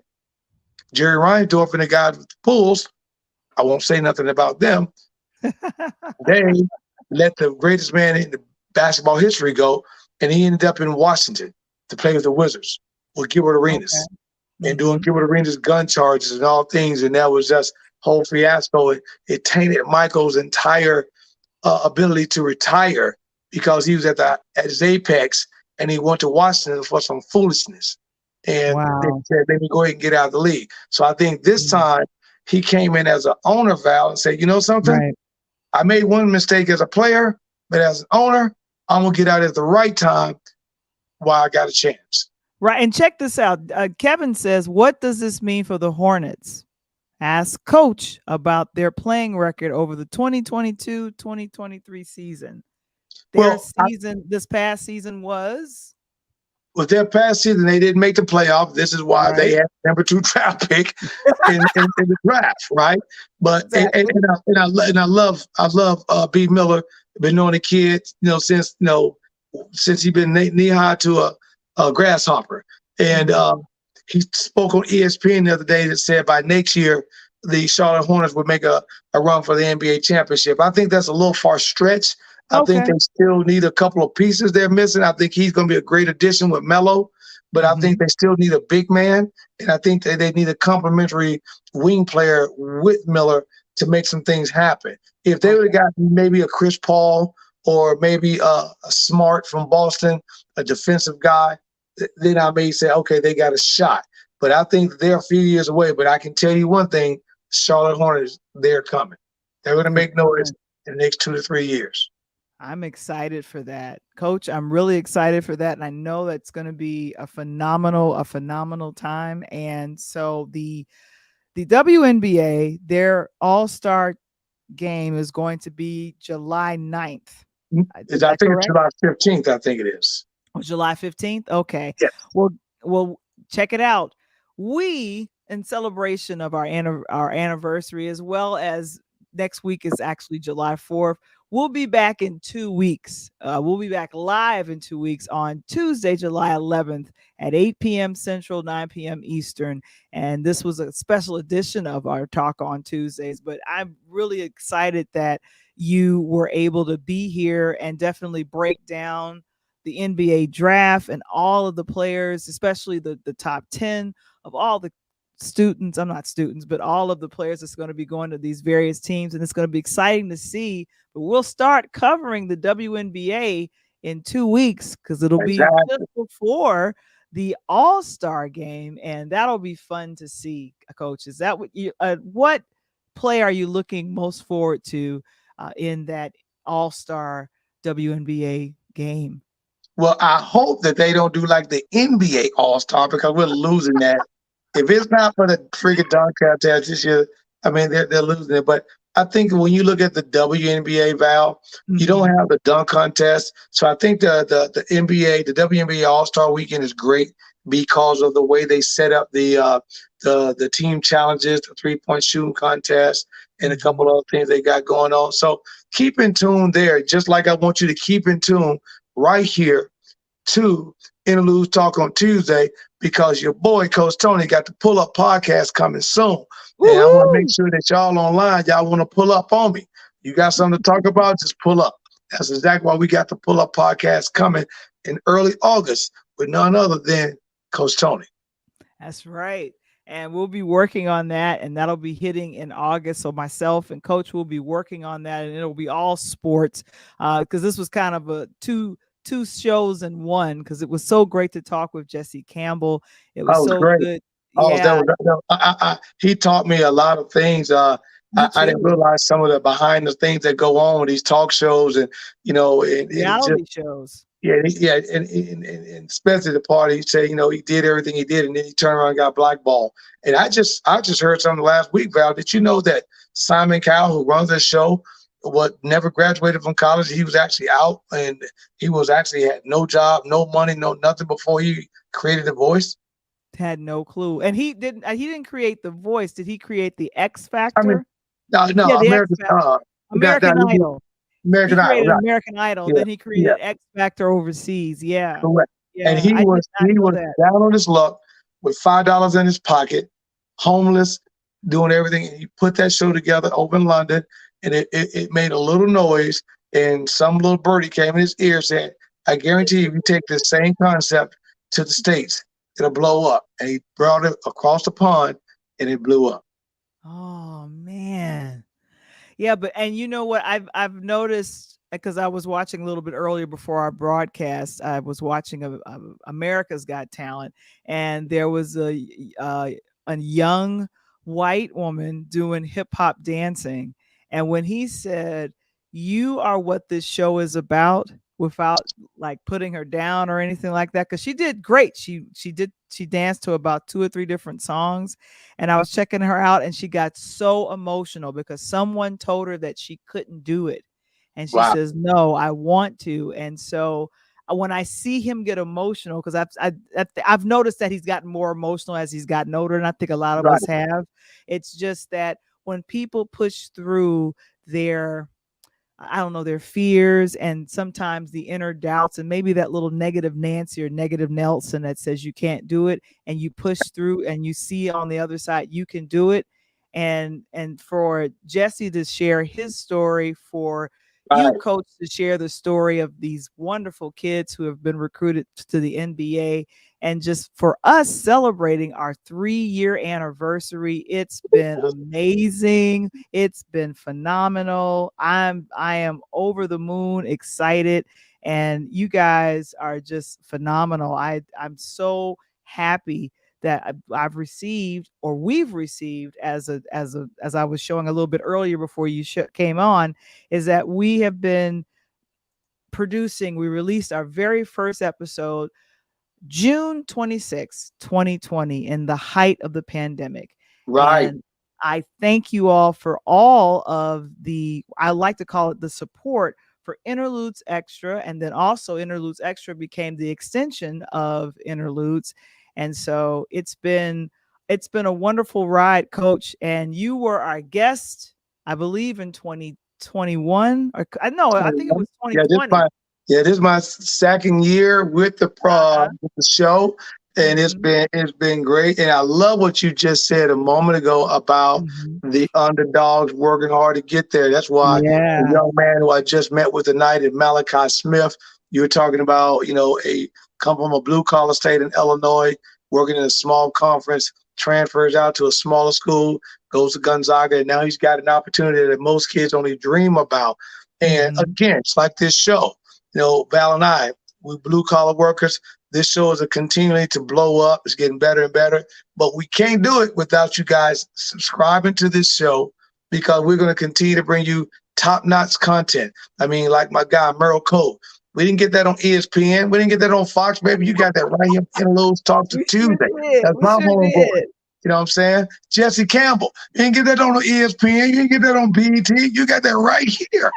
Speaker 3: Jerry Reinsdorf and the guys with the Bulls, I won't say nothing about them. They let the greatest man in the basketball history go, and he ended up in Washington to play with the Wizards with Gilbert
Speaker 1: Okay.
Speaker 3: Arenas and doing
Speaker 1: Mhm.
Speaker 3: Gilbert Arenas gun charges and all things, and that was just whole fiasco. It tainted Michael's entire ability to retire because he was at his apex and he went to Washington for some foolishness. And they
Speaker 1: Wow.
Speaker 3: said, let me go ahead and get out of the league. So I think this
Speaker 1: Mm.
Speaker 3: time he came in as an owner, Val, and said, you know something?
Speaker 1: Right.
Speaker 3: I made one mistake as a player, but as an owner, I'm going to get out at the right time while I got a chance.
Speaker 1: Right, and check this out. Kevin says, "What does this mean for the Hornets?" Ask Coach about their playing record over the 2022-2023 season. Their
Speaker 3: Well,
Speaker 1: season this past season was
Speaker 3: with their past season, they didn't make the playoff. This is why they
Speaker 1: Right.
Speaker 3: had number 2 draft pick in the draft, right? But
Speaker 1: Exactly.
Speaker 3: and I love B Miller. Been knowing the kid, since he been knee high to a grasshopper, and he spoke on ESPN the other day that said by next year the Charlotte Hornets would make a run for the NBA championship. I think that's a little far stretch. I think
Speaker 1: Okay.
Speaker 3: they still need a couple of pieces they're missing. I think he's going to be a great addition with Melo, but I think they still need a big man, and I think that they need a complementary wing player with Miller to make some things happen. If they would have got maybe a Chris Paul or maybe a Smart from Boston, a defensive guy, then I may say, okay, they got a shot. But I think they're a few years away. But I can tell you one thing, Charlotte Hornets, they're coming. They're going to make noise in the next 2 to 3 years.
Speaker 1: I'm excited for that, Coach. I'm really excited for that, and I know that's going to be a phenomenal time. And so the WNBA, their All-Star game is going to be July 9th. Is
Speaker 3: I
Speaker 1: that
Speaker 3: think
Speaker 1: correct?
Speaker 3: it's July 15th. I think it is.
Speaker 1: July 15th. Okay.
Speaker 3: Yes.
Speaker 1: Well, check it out. We, in celebration of our anniversary, as well as next week is actually July 4th. We'll be back in 2 weeks. We'll be back live in 2 weeks on Tuesday, July 11th at 8 p.m. Central, 9 p.m. Eastern. And this was a special edition of our Talk on Tuesdays. But I'm really excited that you were able to be here and definitely break down the NBA draft and all of the players, especially the top 10 of all the students. I'm not students, but all of the players that's going to be going to these various teams. And it's going to be exciting to see. But we'll start covering the WNBA in 2 weeks because it'll be just before the All-Star game. And that'll be fun to see, Coach. Is that what play are you looking most forward to in that All-Star WNBA game?
Speaker 3: Well, I hope that they don't do like the NBA All-Star because we're losing that. If it's not for the freaking dunk contest this year, I mean, they're losing it. But I think when you look at the WNBA, Val, you don't have the dunk contest. So I think the NBA, the WNBA All-Star Weekend is great because of the way they set up the team challenges, the three-point shooting contest, and a couple other things they got going on. So keep in tune there, just like I want you to keep in tune right here to Interludes Talk on Tuesday, because your boy, Coach Tony, got the Pull Up podcast coming soon.
Speaker 1: Woo-hoo!
Speaker 3: And I want to make sure that y'all online, y'all want to pull up on me. You got something to talk about, just pull up. That's exactly why we got the Pull Up podcast coming in early August with none other than Coach Tony.
Speaker 1: That's right. And we'll be working on that, and that'll be hitting in August. So myself and Coach will be working on that, and it'll be all sports because this was kind of a two shows in one, because it was so great to talk with Jesse Campbell. It was so
Speaker 3: great.
Speaker 1: good.
Speaker 3: Oh,
Speaker 1: yeah.
Speaker 3: He taught me a lot of things. I didn't realize some of the behind the things that go on with these talk shows and,
Speaker 1: reality shows.
Speaker 3: Yeah, and especially the part he said, he did everything he did, and then he turned around and got blackballed. And I just heard something last week, Val. Did you know that Simon Cowell, who runs the show, never graduated from college? He was actually out, and he was actually had no job, no money, no nothing before he created The Voice.
Speaker 1: Had no clue, and he didn't create The Voice. Did he create the X Factor?
Speaker 3: I mean, no,
Speaker 1: yeah,
Speaker 3: American
Speaker 1: Idol. American Idol.
Speaker 3: Right.
Speaker 1: American Idol. Then he created X Factor overseas. Yeah.
Speaker 3: Correct.
Speaker 1: Yeah.
Speaker 3: And he was down on his luck with $5 in his pocket, homeless, doing everything. And he put that show together over in London, and it made a little noise. And some little birdie came in his ear and said, I guarantee you, if you take this same concept to the States, it'll blow up. And he brought it across the pond, and it blew up.
Speaker 1: Oh, man. Yeah, and you know what? I've noticed, because I was watching a little bit earlier before our broadcast. I was watching America's Got Talent, and there was a young white woman doing hip hop dancing. And when he said, "You are what this show is about," without like putting her down or anything like that, because she did great. She danced to about 2 or 3 different songs, and I was checking her out, and she got so emotional because someone told her that she couldn't do it, and she says, "No, I want to." And so when I see him get emotional, because I've noticed that he's gotten more emotional as he's gotten older, and I think a lot of
Speaker 3: Right.
Speaker 1: us have. It's just that when people push through their, I don't know, their fears and sometimes the inner doubts and maybe that little negative Nancy or negative Nelson that says you can't do it, and you push through and you see on the other side you can do it. And for Jesse to share his story, for you,
Speaker 3: Right.
Speaker 1: coach, to share the story of these wonderful kids who have been recruited to the NBA, and just for us celebrating our 3-year anniversary. It's been amazing. It's been phenomenal. I am over the moon excited, and you guys are just phenomenal. I'm so happy that I've received, or we've received, as I was showing a little bit earlier before you came on, is that we have been producing. We released our very first episode June 26, 2020, in the height of the pandemic.
Speaker 3: Right.
Speaker 1: And I thank you all for all of the, I like to call it the support for Interludes Extra. And then also Interludes Extra became the extension of Interludes. And so it's been a wonderful ride, Coach. And you were our guest, I believe, in 2021. Or I know, I think it was
Speaker 3: Yeah,
Speaker 1: 2020.
Speaker 3: this is my second year with the show, and it's been great. And I love what you just said a moment ago about the underdogs working hard to get there. That's why the young man who I just met with tonight, Malachi Smith, you were talking about, come from a blue collar state in Illinois, working in a small conference, transfers out to a smaller school, goes to Gonzaga, and now he's got an opportunity that most kids only dream about. And again, it's like this show. Val and I, we blue collar workers. This show is continuing to blow up. It's getting better and better. But we can't do it without you guys subscribing to this show, because we're going to continue to bring you top-notch content. I mean, like my guy, Merle Cole. We didn't get that on ESPN. We didn't get that on Fox, baby. You got that right here in Interludes Talk to Tuesday. That's my homeboy. You know what I'm saying? Jesse Campbell. You didn't get that on ESPN. You didn't get that on BET. You got that right here.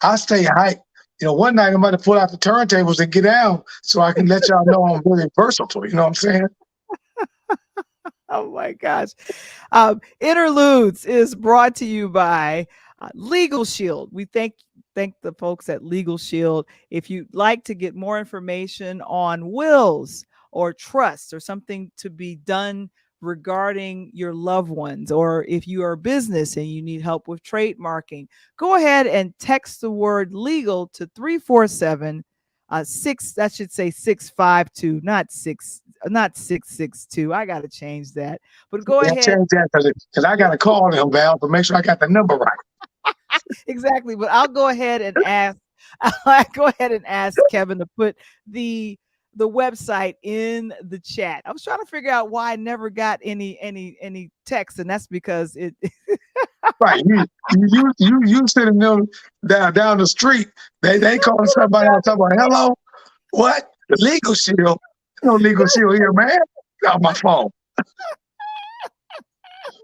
Speaker 3: I stay hyped. One night I'm about to pull out the turntables and get down so I can let y'all know I'm really versatile. You know what I'm saying?
Speaker 1: Oh my gosh. Interludes is brought to you by Legal Shield. We thank the folks at Legal Shield. If you'd like to get more information on wills or trusts or something to be done regarding your loved ones, or if you are a business and you need help with trademarking, go ahead and text the word legal to 347 that should say 652, not 662. I got to change that. But go ahead.
Speaker 3: Change that because I got to call them, Val, to make sure I got the number right.
Speaker 1: Exactly. But I'll go ahead and ask Kevin to put the website in the chat. I was trying to figure out why I never got any text, and that's because it
Speaker 3: right. You sending them down the street. They calling somebody out talking about, hello, what? The Legal Shield. No Legal Shield here, man. Get off my phone.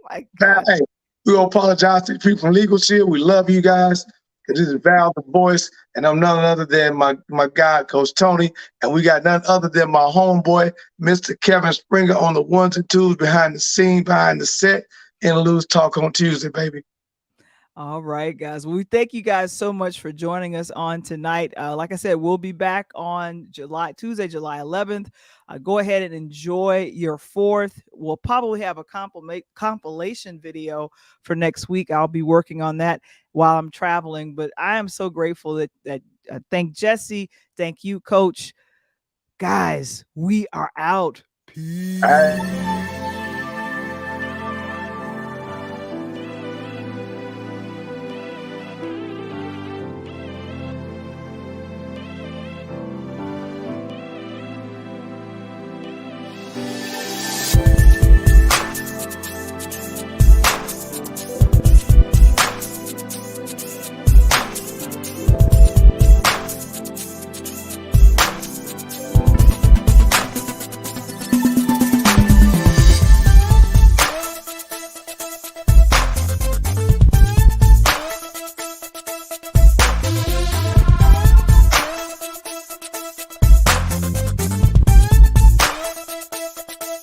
Speaker 1: My God.
Speaker 3: Hey, we apologize to the people from Legal Shield. We love you guys. This is Val, the voice, and I'm none other than my guy, Coach Tony, and we got none other than my homeboy, Mr. Kevin Springer, on the ones and twos, behind the scene, behind the set. Interludes Talk on Tuesday, baby.
Speaker 1: All right, guys. Well, we thank you guys so much for joining us on tonight. Like I said, we'll be back on Tuesday, July 11th. Go ahead and enjoy your 4th. We'll probably have a compilation video for next week. I'll be working on that while I'm traveling. But I am so grateful that thank Jesse. Thank you, Coach. Guys, we are out. Peace.